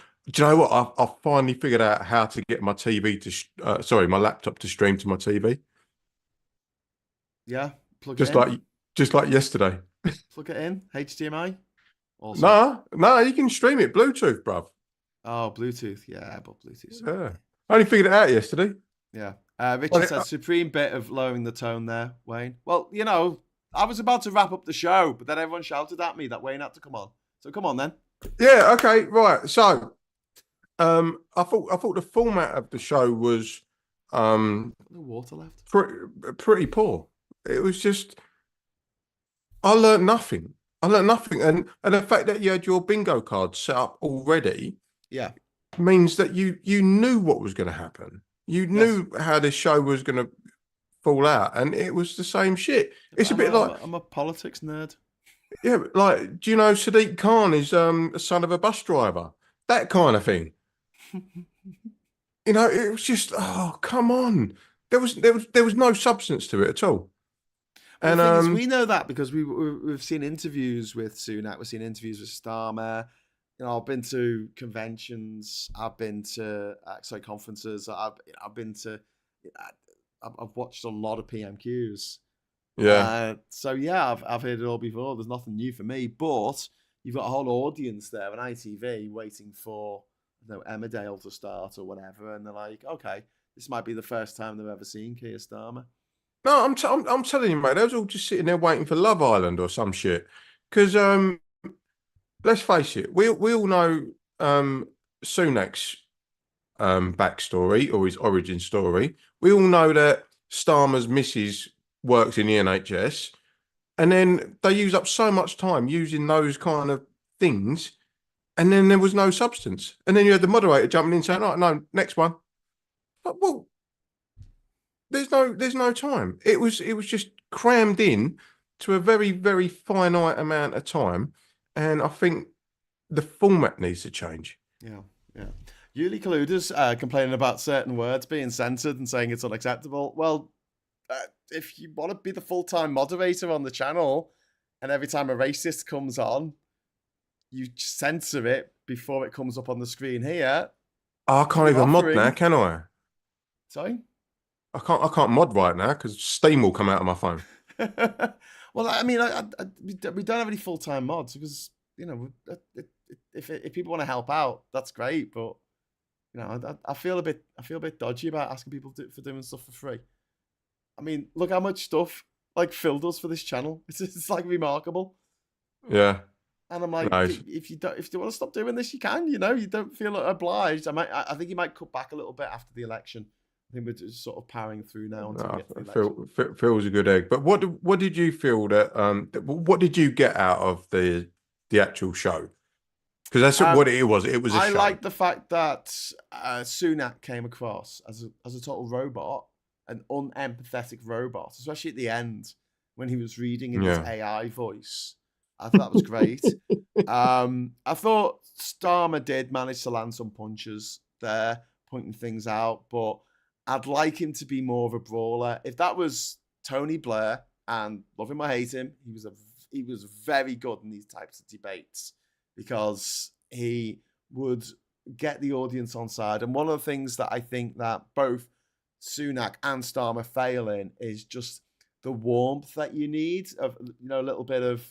you know what? I finally figured out how to get my TV to my laptop to stream to my TV. Yeah, just like yesterday. Plug it in HDMI. Awesome. No, you can stream it Bluetooth, bruv. Oh, Bluetooth. Yeah, but Bluetooth. Yeah, I only figured it out yesterday. Yeah. Richard says, supreme bit of lowering the tone there, Wayne. Well, you know, I was about to wrap up the show, but then everyone shouted at me that Wayne had to come on. So come on then. Yeah. Okay. Right. So, I thought the format of the show was no water left. Pretty poor. It was just I learned nothing, and the fact that you had your bingo card set up already, yeah, means that you knew what was going to happen. You knew how this show was going to fall out, and it was the same shit. It's I'm a politics nerd. Yeah, like, do you know Sadiq Khan is a son of a bus driver? That kind of thing. You know, it was just, oh, come on. There was no substance to it at all. Well, and the thing is, we know that because we've seen interviews with Sunak, we've seen interviews with Starmer. You know, I've been to conventions, I've been to conferences, I've been to, I've watched a lot of PMQs. Yeah. So yeah, I've heard it all before. There's nothing new for me, but you've got a whole audience there on ITV waiting for, you know, Emmerdale to start or whatever, and they're like, okay, this might be the first time they've ever seen Keir Starmer. No, I'm telling you, mate, they was all just sitting there waiting for Love Island or some shit. Because let's face it, we all know Sunak's backstory or his origin story. We all know that Starmer's missus works in the NHS, and then they use up so much time using those kind of things, and then there was no substance. And then you had the moderator jumping in saying, "Oh no, next one." But, well, there's no time. It was just crammed in to a very, very finite amount of time, and I think the format needs to change. Yeah. Yuli Kaluda's complaining about certain words being censored and saying it's unacceptable. Well, if you want to be the full-time moderator on the channel, and every time a racist comes on, you censor it before it comes up on the screen here. I can't even mod now, can I? Sorry? I can't mod right now because Steam will come out of my phone. Well, I mean, we don't have any full-time mods because, you know, if people want to help out, that's great. But, you know, I feel a bit dodgy about asking people for doing stuff for free. I mean, look how much stuff like Phil does for this channel. It's like remarkable. Yeah. And I'm like, nice. if you want to stop doing this, you can. You know, you don't feel obliged. I think you might cut back a little bit after the election. I think we're just sort of powering through now until we get to the election. Phil's a good egg. But what did you feel that what did you get out of the actual show? Because that's what it was. It was a show. I like the fact that Sunak came across as a total robot, an unempathetic robot, especially at the end when he was reading in his AI voice. I thought that was great. I thought Starmer did manage to land some punches there, pointing things out, but I'd like him to be more of a brawler. If that was Tony Blair, and love him or hate him, he was very good in these types of debates because he would get the audience on side. And one of the things that I think that both Sunak and Starmer fail in is just the warmth that you need of, you know, a little bit of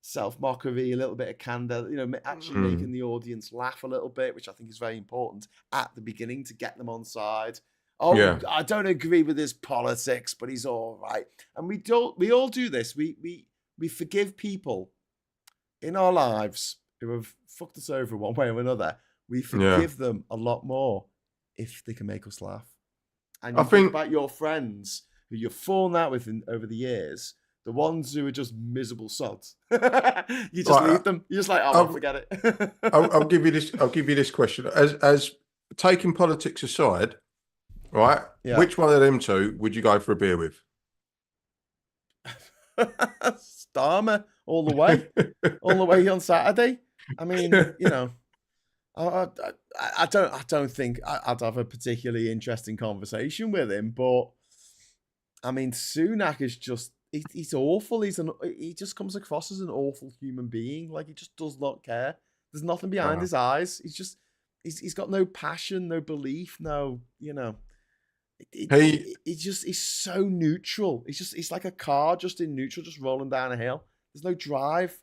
self-mockery, a little bit of candor, actually making the audience laugh a little bit, which I think is very important at the beginning to get them on side. Oh, I don't agree with his politics, but he's all right. And we all do this. We forgive people in our lives who have fucked us over one way or another. We forgive them a lot more if they can make us laugh. And you think about your friends who you've fallen out with over the years, the ones who are just miserable sods. You just leave them. You're just like, oh, forget it. I'll give you this. I'll give you this question. As taking politics aside, right? Yeah. Which one of them two would you go for a beer with? Starmer, all the way on Saturday. I mean, I don't think I'd have a particularly interesting conversation with him, but I mean, Sunak is just. He's awful. He just comes across as an awful human being. Like, he just does not care. There's nothing behind his eyes. He's got no passion, no belief, he's so neutral. He's like a car just in neutral, just rolling down a hill. There's no drive.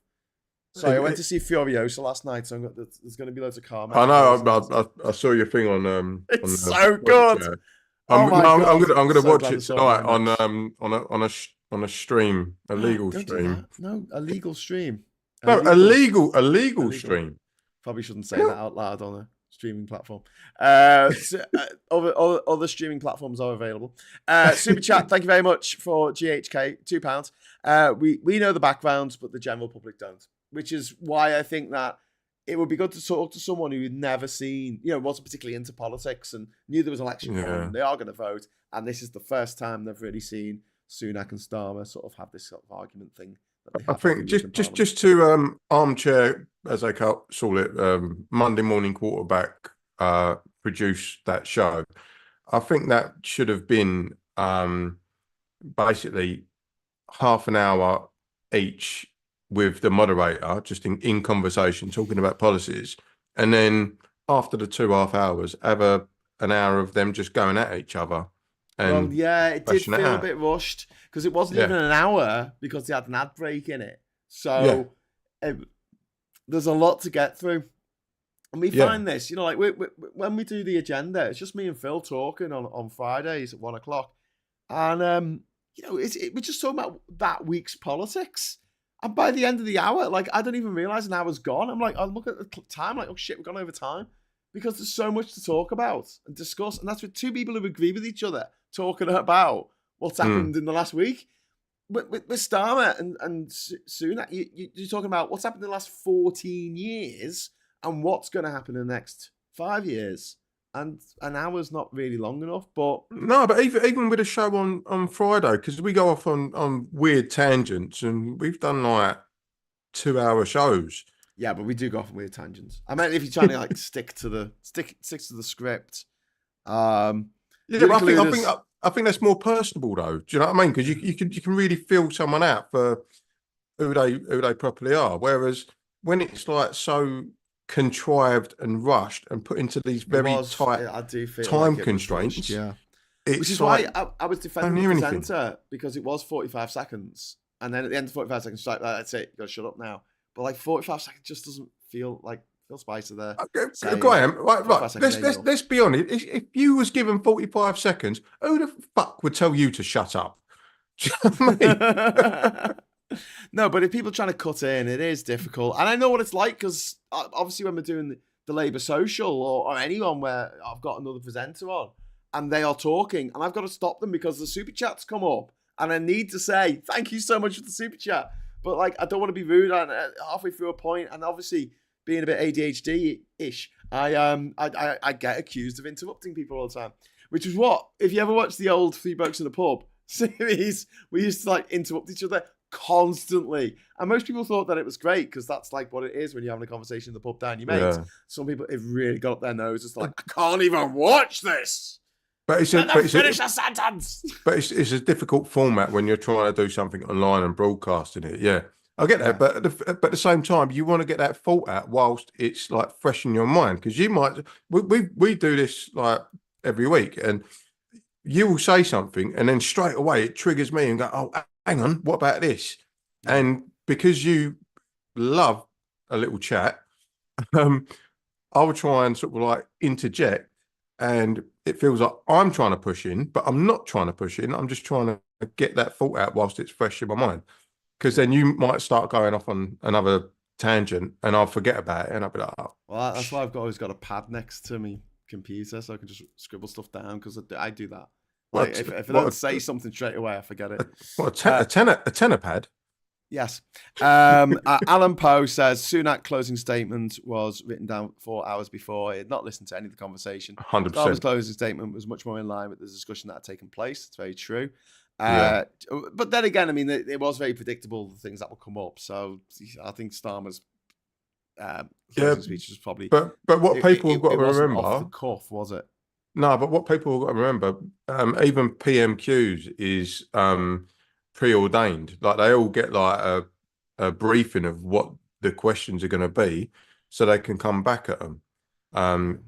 Sorry, I went to see Furiosa last night, so there's going to be loads of car. I know. I saw your thing on. It's so good. I'm gonna watch it tonight on a stream, a legal stream. No, a legal stream. A legal stream. Probably shouldn't say that out loud on a streaming platform. Other streaming platforms are available. Super chat, thank you very much for GHK, £2. We know the backgrounds, but the general public don't, which is why I think that it would be good to talk to someone who had never seen, wasn't particularly into politics and knew there was an election coming and they are going to vote. And this is the first time they've really seen Sunak and Starmer sort of have this sort of argument thing. I think just to armchair, as I call it, Monday morning quarterback, produce that show. I think that should have been basically half an hour each with the moderator, just in conversation, talking about policies. And then after the 2.5 hours, have an hour of them just going at each other. And it did feel a bit rushed because it wasn't even an hour because they had an ad break in it. So there's a lot to get through. And we find this, when we do the agenda, it's just me and Phil talking on Fridays at 1:00. And, we're just talking about that week's politics. And by the end of the hour, I don't even realize an hour's gone. I'm like, I look at the time, like, oh shit, we've gone over time. Because there's so much to talk about and discuss. And that's with two people who agree with each other, talking about what's happened in the last week. With Starmer and Sunak, you're talking about what's happened in the last 14 years and what's going to happen in the next 5 years. And an hour's not really long enough, but... No, but even with a show on Friday, because we go off on weird tangents and we've done 2-hour shows. Yeah, but we do go off on weird tangents. I mean, if you're trying to stick to the script. But I think that's more personable, though. Do you know what I mean? Because you can really feel someone out for who they properly are. Whereas when it's so contrived and rushed and put into these very tight time constraints, rushed, which is why I was defending the presenter because it was 45 seconds, and then at the end of 45 seconds, like, that's it, you got to shut up now. But 45 seconds just doesn't feel spicy there. Graham, right. Let's be honest. If you was given 45 seconds, who the fuck would tell you to shut up? Do you know what I mean? No, but if people are trying to cut in, it is difficult. And I know what it's like because obviously when we're doing the Labour Social or anyone where I've got another presenter on and they are talking and I've got to stop them because the super chats come up and I need to say, thank you so much for the super chat. But I don't want to be rude halfway through a point, and obviously being a bit ADHD-ish, I get accused of interrupting people all the time. Which is what, if you ever watch the old Three Blokes in a Pub series, we used to interrupt each other constantly, and most people thought that it was great because that's what it is when you're having a conversation in the pub down your mates. Yeah. Some people have really got up their nose. It's I can't even watch this. But it's finish a sentence. But it's a difficult format when you're trying to do something online and broadcasting it. Yeah, I get that. But at the same time, you want to get that thought out whilst it's fresh in your mind, because you might. We do this every week, and you will say something, and then straight away it triggers me and go, oh, hang on, what about this? And because you love a little chat, I would try and sort of like interject, and it feels like I'm trying to push in, but I'm not trying to push in. I'm just trying to get that thought out whilst it's fresh in my mind. Because then you might start going off on another tangent and I'll forget about it and I'll be like, oh. Well, that's why I've always got a pad next to me computer so I can just scribble stuff down, because I do that. Like, if I don't say something straight away, I forget it. A tenor pad? Yes. Alan Poe says Sunak closing statement was written down 4 hours before. He had not listened to any of the conversation. 100%. Starmer's closing statement was much more in line with the discussion that had taken place. It's very true. But then again, I mean, it was very predictable, the things that would come up. So I think Starmer's closing speech was probably... But what people have got to remember... off the cuff, was it? No, but what people have got to remember, even PMQs is preordained. Like, they all get like a briefing of what the questions are going to be so they can come back at them.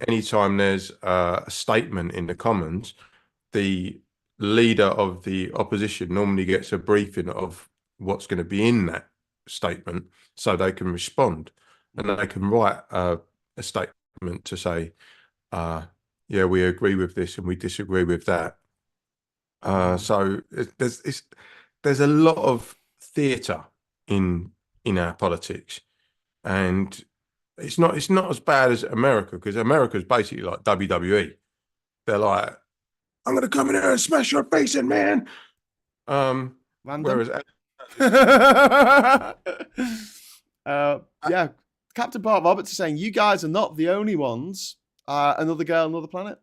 Anytime there's a statement in the Commons, the leader of the opposition normally gets a briefing of what's going to be in that statement so they can respond. And they can write a statement to say, yeah, we agree with this and we disagree with that. So there's a lot of theatre in our politics, and it's not as bad as America, because America's basically like WWE. They're like, I'm going to come in here and smash your face in, man. Whereas, yeah, Captain Bart Roberts is saying, you guys are not the only ones. Another Girl, Another Planet.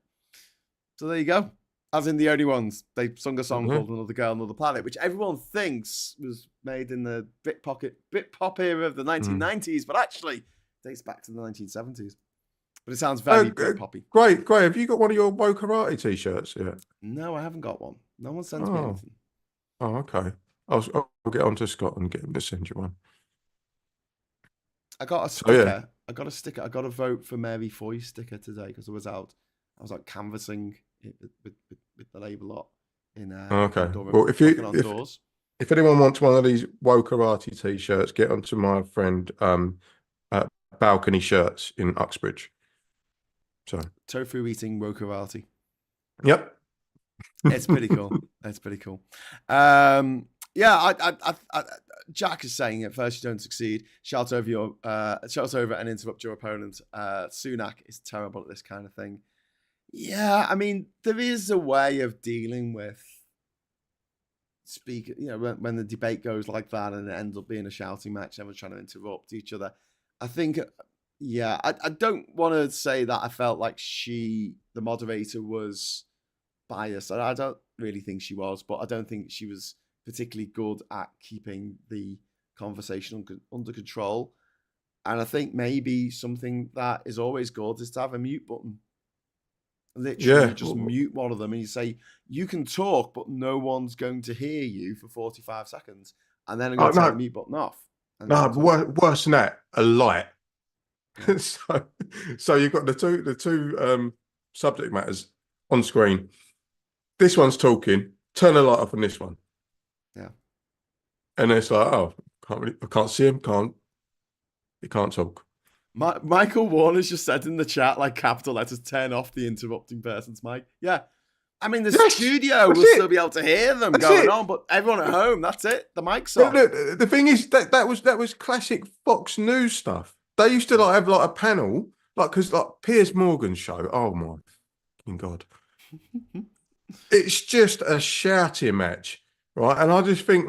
So there you go. As in the only ones. They sung a song called Another Girl, Another Planet, which everyone thinks was made in the Britpop era of the 1990s, but actually dates back to the 1970s. But it sounds very Britpoppy. Great. Have you got one of your woke karate t-shirts yet? No, I haven't got one. No one sends me anything. Oh, okay. I'll get on to Scott and get him to send you one. I got a sticker. I got a sticker. I got a vote for Mary Foy sticker today because I was out canvassing it with the Labour lot in okay. Durham, Well, if anyone wants one of these woke karate t-shirts, get onto my friend Balcony Shirts in Uxbridge. So tofu eating woke karate. Yep. It's pretty cool. It's pretty cool. Yeah, Jack is saying at first you don't succeed. Shout over and interrupt your opponent. Sunak is terrible at this kind of thing. Yeah, I mean, there is a way of dealing with when the debate goes like that and it ends up being a shouting match, everyone's trying to interrupt each other. I think, yeah, I don't want to say that I felt like the moderator was biased. I don't really think she was, but I don't think she was particularly good at keeping the conversation under control. And I think maybe something that is always good is to have a mute button. Literally just mute one of them and you say, you can talk, but no one's going to hear you for 45 seconds. And then I'm going to take the mute button off. No, but worse than that, a light. so you've got the two subject matters on screen. This one's talking, turn the light off on this one. Yeah. And it's like, oh, I can't see him, he can't talk. Michael Warner's just said in the chat, like, capital letters, turn off the interrupting person's mic. Yeah. I mean, the studio will still be able to hear them going on, but everyone at home, that's it. The mic's off. Look, the thing is, that was classic Fox News stuff. They used to have a panel, because Piers Morgan's show, oh my fucking God. It's just a shouting match, right? And I just think,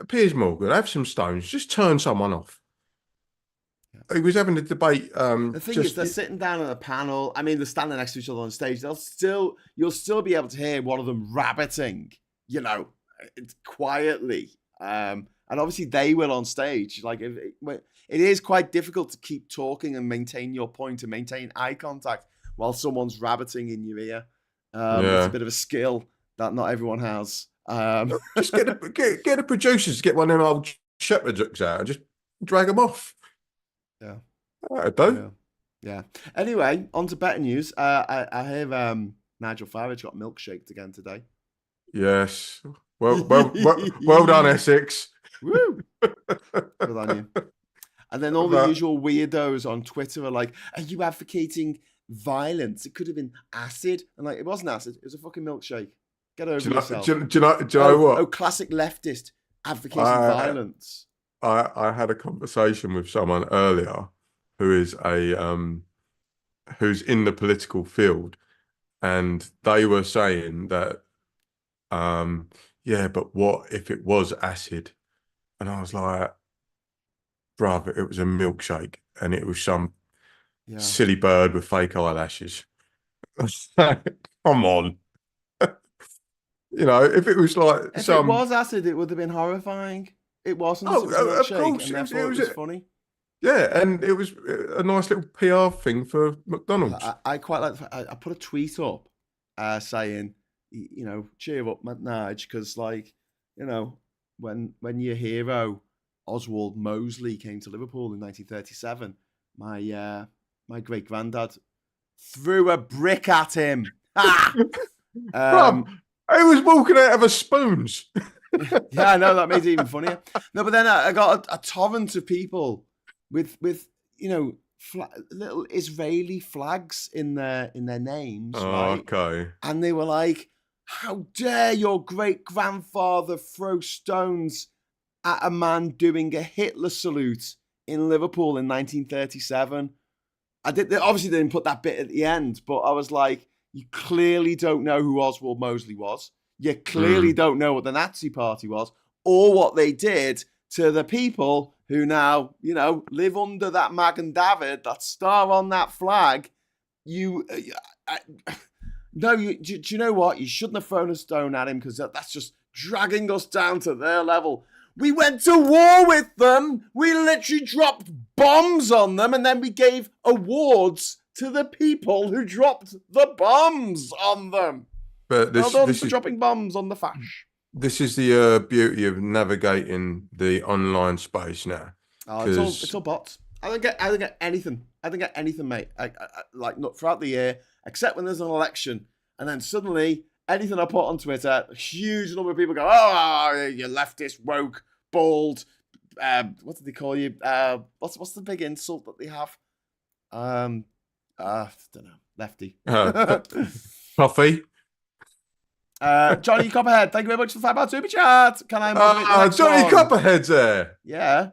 Piers Morgan, have some stones, just turn someone off. He was having a debate. The thing is, they're sitting down on a panel. I mean, they're standing next to each other on stage. You'll still be able to hear one of them rabbiting, quietly. And obviously, they will on stage. It is quite difficult to keep talking and maintain your point and maintain eye contact while someone's rabbiting in your ear. It's a bit of a skill that not everyone has. Just get the producers to get one of them old shepherd hooks out and just drag them off. Yeah. I do. Yeah. Anyway, on to better news. I hear Nigel Farage got milkshaked again today. Yes. Well done, Essex. Woo! Good on you. And then all the But- usual weirdos on Twitter are like, "Are you advocating violence? It could have been acid." And like, it wasn't acid. It was a fucking milkshake. Get over yourself. Do you know what? Oh, classic leftist advocating violence. I had a conversation with someone earlier who is who's in the political field, and they were saying that, yeah, but what if it was acid? And I was like, brother, it was a milkshake, and it was some silly bird with fake eyelashes. Come on. You know, if it was like If it was acid, it would have been horrifying. It wasn't. Oh, it was a of milkshake, course, and therefore it was funny. Yeah, and it was a nice little PR thing for McDonald's. I quite like the fact I put a tweet up saying, you know, cheer up, Nige, because, like, you know, when your hero Oswald Mosley came to Liverpool in 1937, my great granddad threw a brick at him. Bruv, he was walking out of a spoons. Yeah, I know, that made it even funnier. No, but then I got a torrent of people with you know, little Israeli flags in their names, right? Okay. And they were like, "How dare your great grandfather throw stones at a man doing a Hitler salute in Liverpool in 1937?" They obviously didn't put that bit at the end, but I was like, you clearly don't know who Oswald Mosley was. You clearly don't know what the Nazi Party was, or what they did to the people who now, you know, live under that Magen David, that star on that flag. Do you know what? You shouldn't have thrown a stone at him, because that's just dragging us down to their level. We went to war with them. We literally dropped bombs on them, and then we gave awards to the people who dropped the bombs on them. But Well done for dropping bombs on the fash. This is the beauty of navigating the online space now. Oh, it's all bots. I don't get anything. I don't get anything, mate. Like, not throughout the year, except when there's an election, and then suddenly anything I put on Twitter, a huge number of people go, "Oh, you leftist, woke, bald." What did they call you? What's the big insult that they have? I don't know. Lefty. Coffee. Johnny Copperhead, thank you very much for the £5 super chat. Can I moderate the next Johnny one? Copperhead's there. Yeah.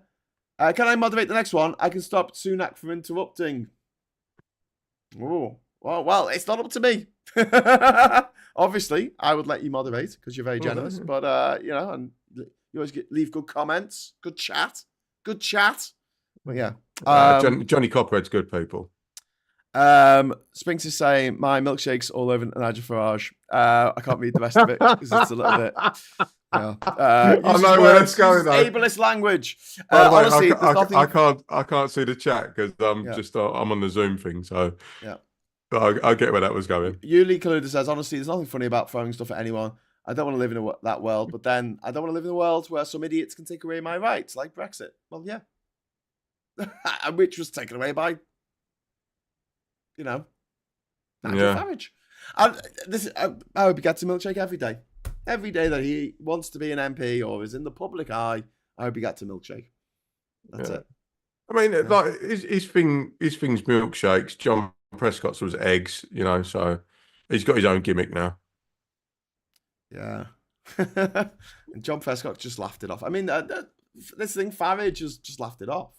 Can I moderate the next one? I can stop Sunak from interrupting. Oh, well, it's not up to me. Obviously, I would let you moderate because you're very generous. But you know, and you always leave good comments, good chat. But yeah, Johnny Copperhead's good, people. Spinks is saying my milkshake's all over Nigel Farage. I can't read the rest of it because it's a little bit. Yeah. I know where it's going though. Ableist language. Honestly, honestly, I can't see the chat because I'm on the Zoom thing. So yeah, I get where that was going. Yuli Kaluda says, honestly, there's nothing funny about throwing stuff at anyone. I don't want to live in that world, but then I don't want to live in a world where some idiots can take away my rights, like Brexit. Well, yeah, which was taken away by, you know, Nigel Farage. I hope he gets a milkshake every day. Every day that he wants to be an MP or is in the public eye, I hope he gets a milkshake. That's it. I mean, like his thing's milkshakes. John Prescott's was eggs, you know. So he's got his own gimmick now. Yeah. And John Prescott just laughed it off. I mean, this thing, Farage has just laughed it off.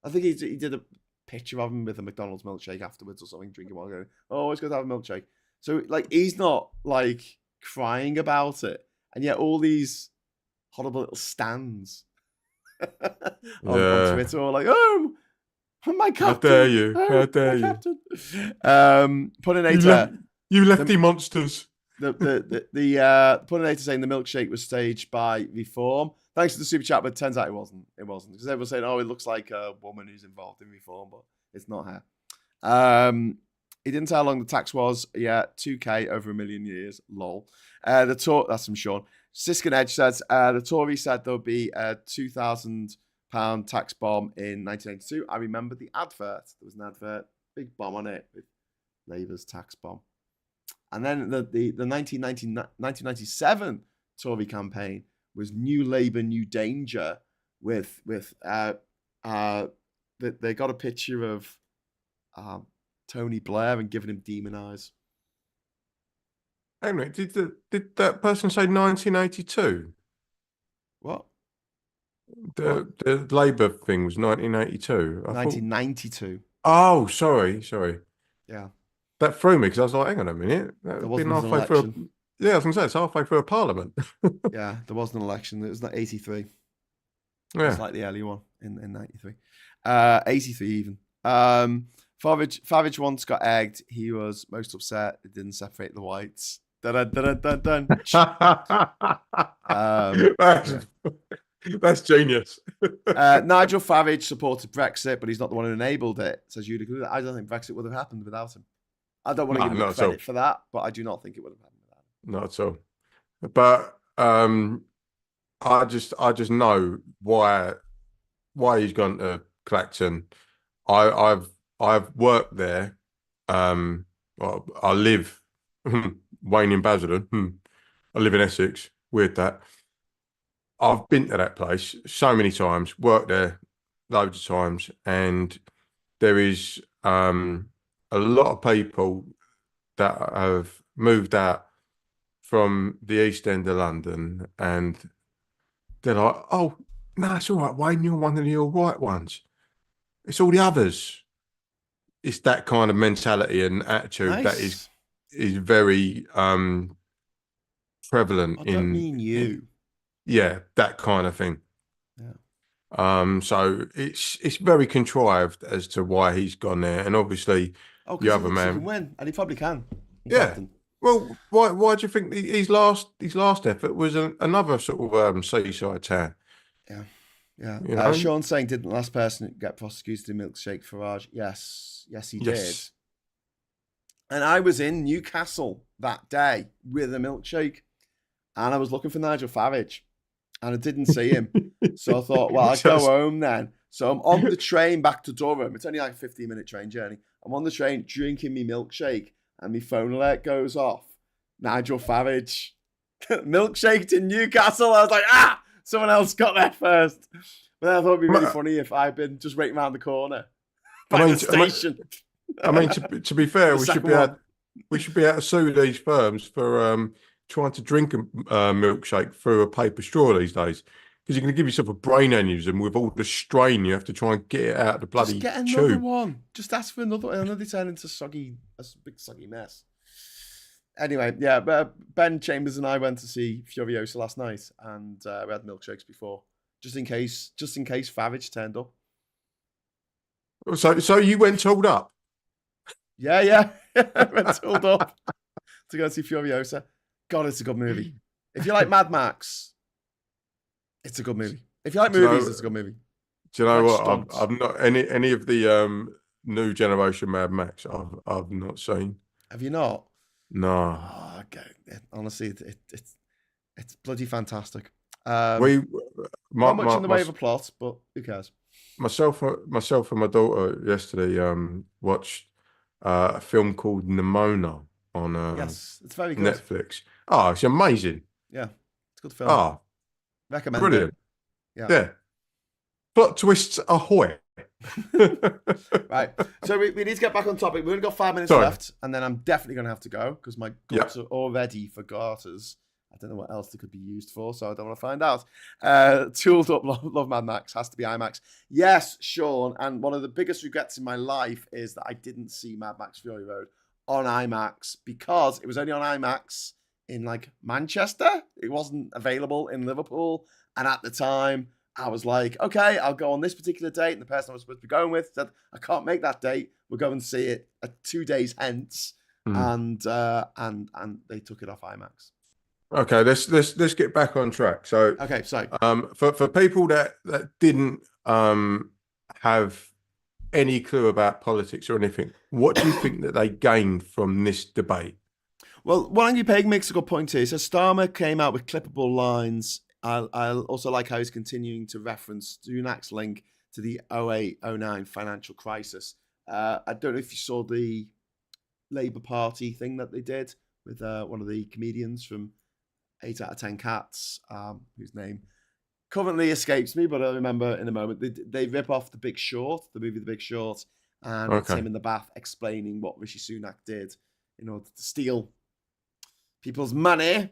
I think he did a picture of him with a McDonald's milkshake afterwards or something, drinking while going, "Oh, always got to have a milkshake." So, like, he's not like crying about it, and yet all these horrible little stands on Twitter are like, "Oh, my captain! How dare you? How dare you? Punninator, you lefty monsters." The Punninator saying the milkshake was staged by Reform. Thanks to the super chat, but it turns out it wasn't. It wasn't, because everyone's saying, "Oh, it looks like a woman who's involved in Reform," but it's not her. He didn't say how long the tax was. Yeah, 2K over a million years. Lol. That's from Sean. Siskin Edge says the Tory said there would be a £2,000 tax bomb in 1982. I remember the advert. There was an advert, big bomb on it with Labour's tax bomb. And then the 1997 Tory campaign was New Labour, New Danger with they got a picture of Tony Blair and giving him demon eyes. Hang on, did that person say 1982? What? The Labour thing was 1982. 1992. Oh, sorry. Yeah. That threw me because I was like, hang on a minute. That There would been wasn't an halfway through. election. Yeah, I was going to say, it's halfway through a parliament. Yeah, there was an election. It was not 83. Yeah. It's like the early one in 93. 83 even. Farage once got egged. He was most upset. It didn't separate the whites. Dun, dun, dun, dun, dun. That's genius. Nigel Farage supported Brexit, but he's not the one who enabled it, says Utica. I don't think Brexit would have happened without him. I don't want to give him credit for that, but I do not think it would have happened without him. Not at all. But I just know why he's gone to Clacton. I've worked there. Well, I live Wayne in Basildon. I live in Essex. Weird that. I've been to that place so many times, worked there loads of times, and there is a lot of people that have moved out from the East End of London, and they're like, oh, no, it's all right, Wayne, you're one of the all right ones. It's all the others. It's that kind of mentality and attitude that is very prevalent I don't mean you. Yeah, that kind of thing. Yeah. So it's very contrived as to why he's gone there, and obviously the other man he can win, and he probably can. Yeah. Well, why do you think his last effort was another sort of seaside town? Yeah. You know? Sean's saying, didn't the last person get prosecuted in milkshake Farage? Yes, he did. And I was in Newcastle that day with a milkshake, and I was looking for Nigel Farage, and I didn't see him. So I thought, well, I'll go home then. So I'm on the train back to Durham. It's only like a 15-minute train journey. I'm on the train drinking me milkshake, and my phone alert goes off. Nigel Farage, milkshake in Newcastle. I was like, someone else got there first. But then I thought it'd be really funny if I'd been just waiting around the corner by the station. To be fair, we should be able to sue these firms for trying to drink a milkshake through a paper straw these days, because you're going to give yourself a brain aneurysm with all the strain you have to try and get it out of the bloody Just get another tube. one. Just ask for another one, and then they turn into a big soggy mess. Anyway, yeah, but Ben Chambers and I went to see Furiosa last night, and we had milkshakes before, just in case Farage turned up. So you went tooled up? Yeah. I went tooled up to go see Furiosa. God, it's a good movie. If you like Mad Max, it's a good movie. If you like movies, it's a good movie. Do you know what? I've not any of the new generation Mad Max. I've not seen. Have you not? No. Oh, okay. Honestly, it's bloody fantastic. Not much in the way of a plot, but who cares? Myself and my daughter yesterday watched a film called Nimona on yes, it's very good. Netflix. Oh, it's amazing. Yeah, it's a good film. Oh, recommend brilliant. It. Yeah. Plot twists ahoy. Right. So we need to get back on topic. We've only got 5 minutes left, and then I'm definitely going to have to go because my guts are already for garters. I don't know what else they could be used for, so I don't want to find out. Tooled up, love Mad Max, has to be IMAX. Yes, Sean, and one of the biggest regrets in my life is that I didn't see Mad Max Fury Road on IMAX because it was only on IMAX in like Manchester. It wasn't available in Liverpool. And at the time, I was like, okay, I'll go on this particular date. And the person I was supposed to be going with said, I can't make that date. We'll go and see it 2 days hence. And they took it off IMAX. Okay, let's get back on track. So okay, so for people that didn't have any clue about politics or anything, what do you think that they gained from this debate? Well, Wangi Peg makes a good point here. So Starmer came out with clippable lines. I also like how he's continuing to reference Sunak's link to the 08-09 financial crisis. I don't know if you saw the Labour Party thing that they did with one of the comedians from 8 out of 10 Cats, whose name currently escapes me, but I remember in a moment they rip off The Big Short, the movie The Big Short, and it's him in the bath explaining what Rishi Sunak did in order to steal people's money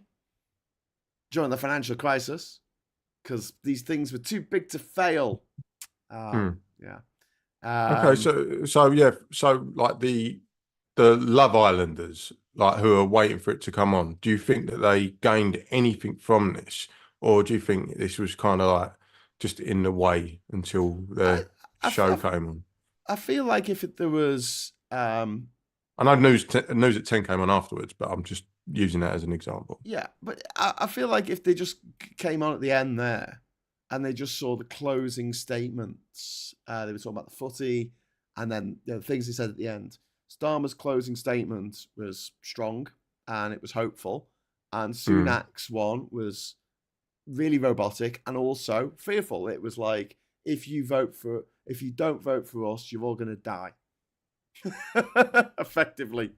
during the financial crisis, because these things were too big to fail. Yeah. Okay, so like the Love Islanders, like who are waiting for it to come on, do you think that they gained anything from this, or do you think this was kind of like just in the way until the show came on? I feel like if there was, I know News at 10 came on afterwards, but I'm just using that as an example. Yeah, but I feel like if they just came on at the end there, and they just saw the closing statements, they were talking about the footy, and then the things he said at the end. Starmer's closing statement was strong and it was hopeful, and Sunak's one was really robotic and also fearful. It was like, if you don't vote for us, you're all going to die, effectively.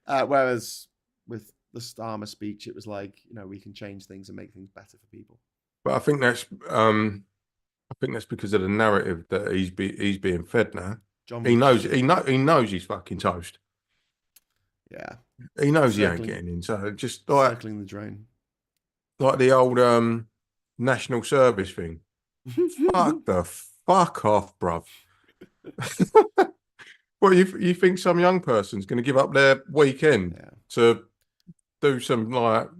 Whereas with the Starmer speech, it was like, we can change things and make things better for people. But I think that's because of the narrative that he's being fed now. He knows he's fucking toast. Yeah, he knows he ain't getting in. So just like circling the drain, like the old national service thing. Fuck off, bruv. Well, you think some young person's going to give up their weekend to do some like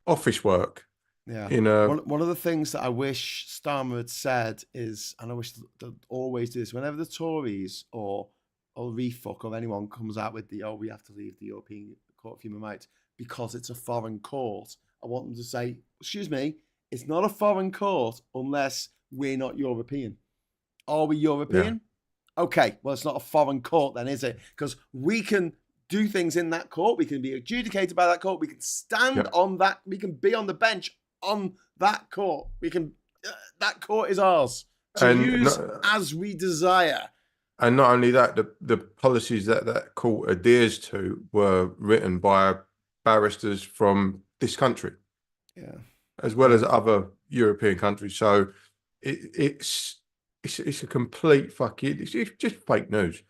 office work? Yeah. One of the things that I wish Starmer had said is, and I wish they'd always do this, whenever the Tories or Refuck or anyone comes out with we have to leave the European Court of Human Rights because it's a foreign court, I want them to say, excuse me, it's not a foreign court unless we're not European. Are we European? Yeah. Okay, well, it's not a foreign court then, is it? Because we can do things in that court. We can be adjudicated by that court. We can stand on that. We can be on the bench on that court. We can. That court is ours to use as we desire. And not only that, the policies that court adheres to were written by barristers from this country, as well as other European countries. So it's a complete it's just fake news.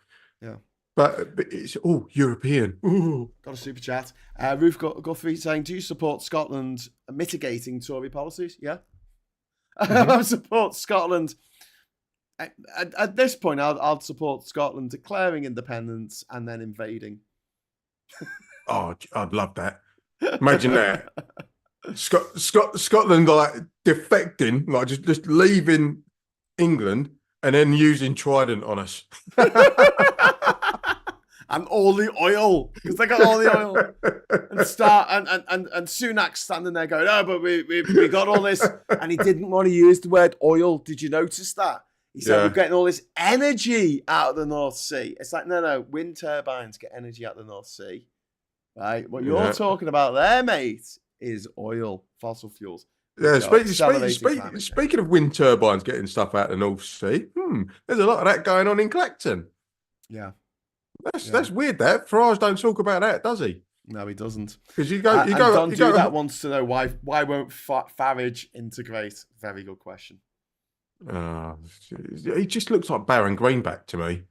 Yeah. But it's all European. Ooh. Got a super chat. Ruth Guthrie saying, do you support Scotland mitigating Tory policies? Yeah. I support Scotland. At this point, I'll support Scotland declaring independence and then invading. Oh, I'd love that. Imagine that. Scotland like defecting, like just leaving England and then using Trident on us. And all the oil, because they got all the oil, and Sunak standing there going, "Oh, but we got all this," and he didn't want to use the word oil. Did you notice that? He said, "We're getting all this energy out of the North Sea." It's like, no, wind turbines get energy out of the North Sea, right? What you're talking about there, mate, is oil, fossil fuels. Yeah, speaking of wind turbines getting stuff out of the North Sea, there's a lot of that going on in Clacton. Yeah. That's weird. That Farage don't talk about that, does he? No, he doesn't. Because that wants to know why won't Farage integrate? Very good question. He just looks like Baron Greenback to me.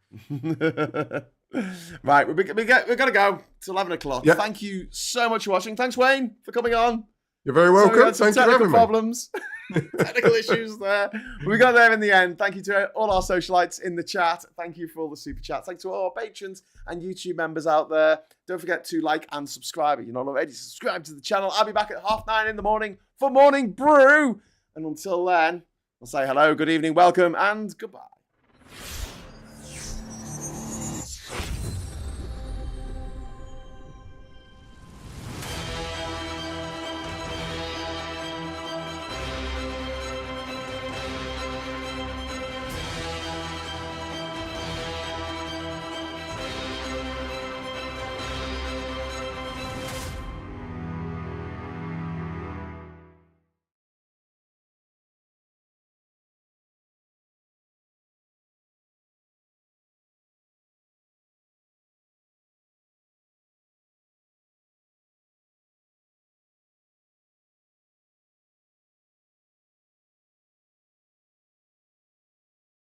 Right, we're gonna go. It's 11 o'clock. Yep. Thank you so much for watching. Thanks, Wayne, for coming on. You're very welcome. Thank you for having problems. Technical issues there. We got there in the end. Thank you to all our socialites in the chat. Thank you for all the super chats. Thanks to all our patrons and YouTube members out there. Don't forget to like and subscribe. If you're not already, subscribe to the channel. I'll be back at 9:30 in the morning for Morning Brew. And until then, I'll say hello, good evening, welcome, and goodbye.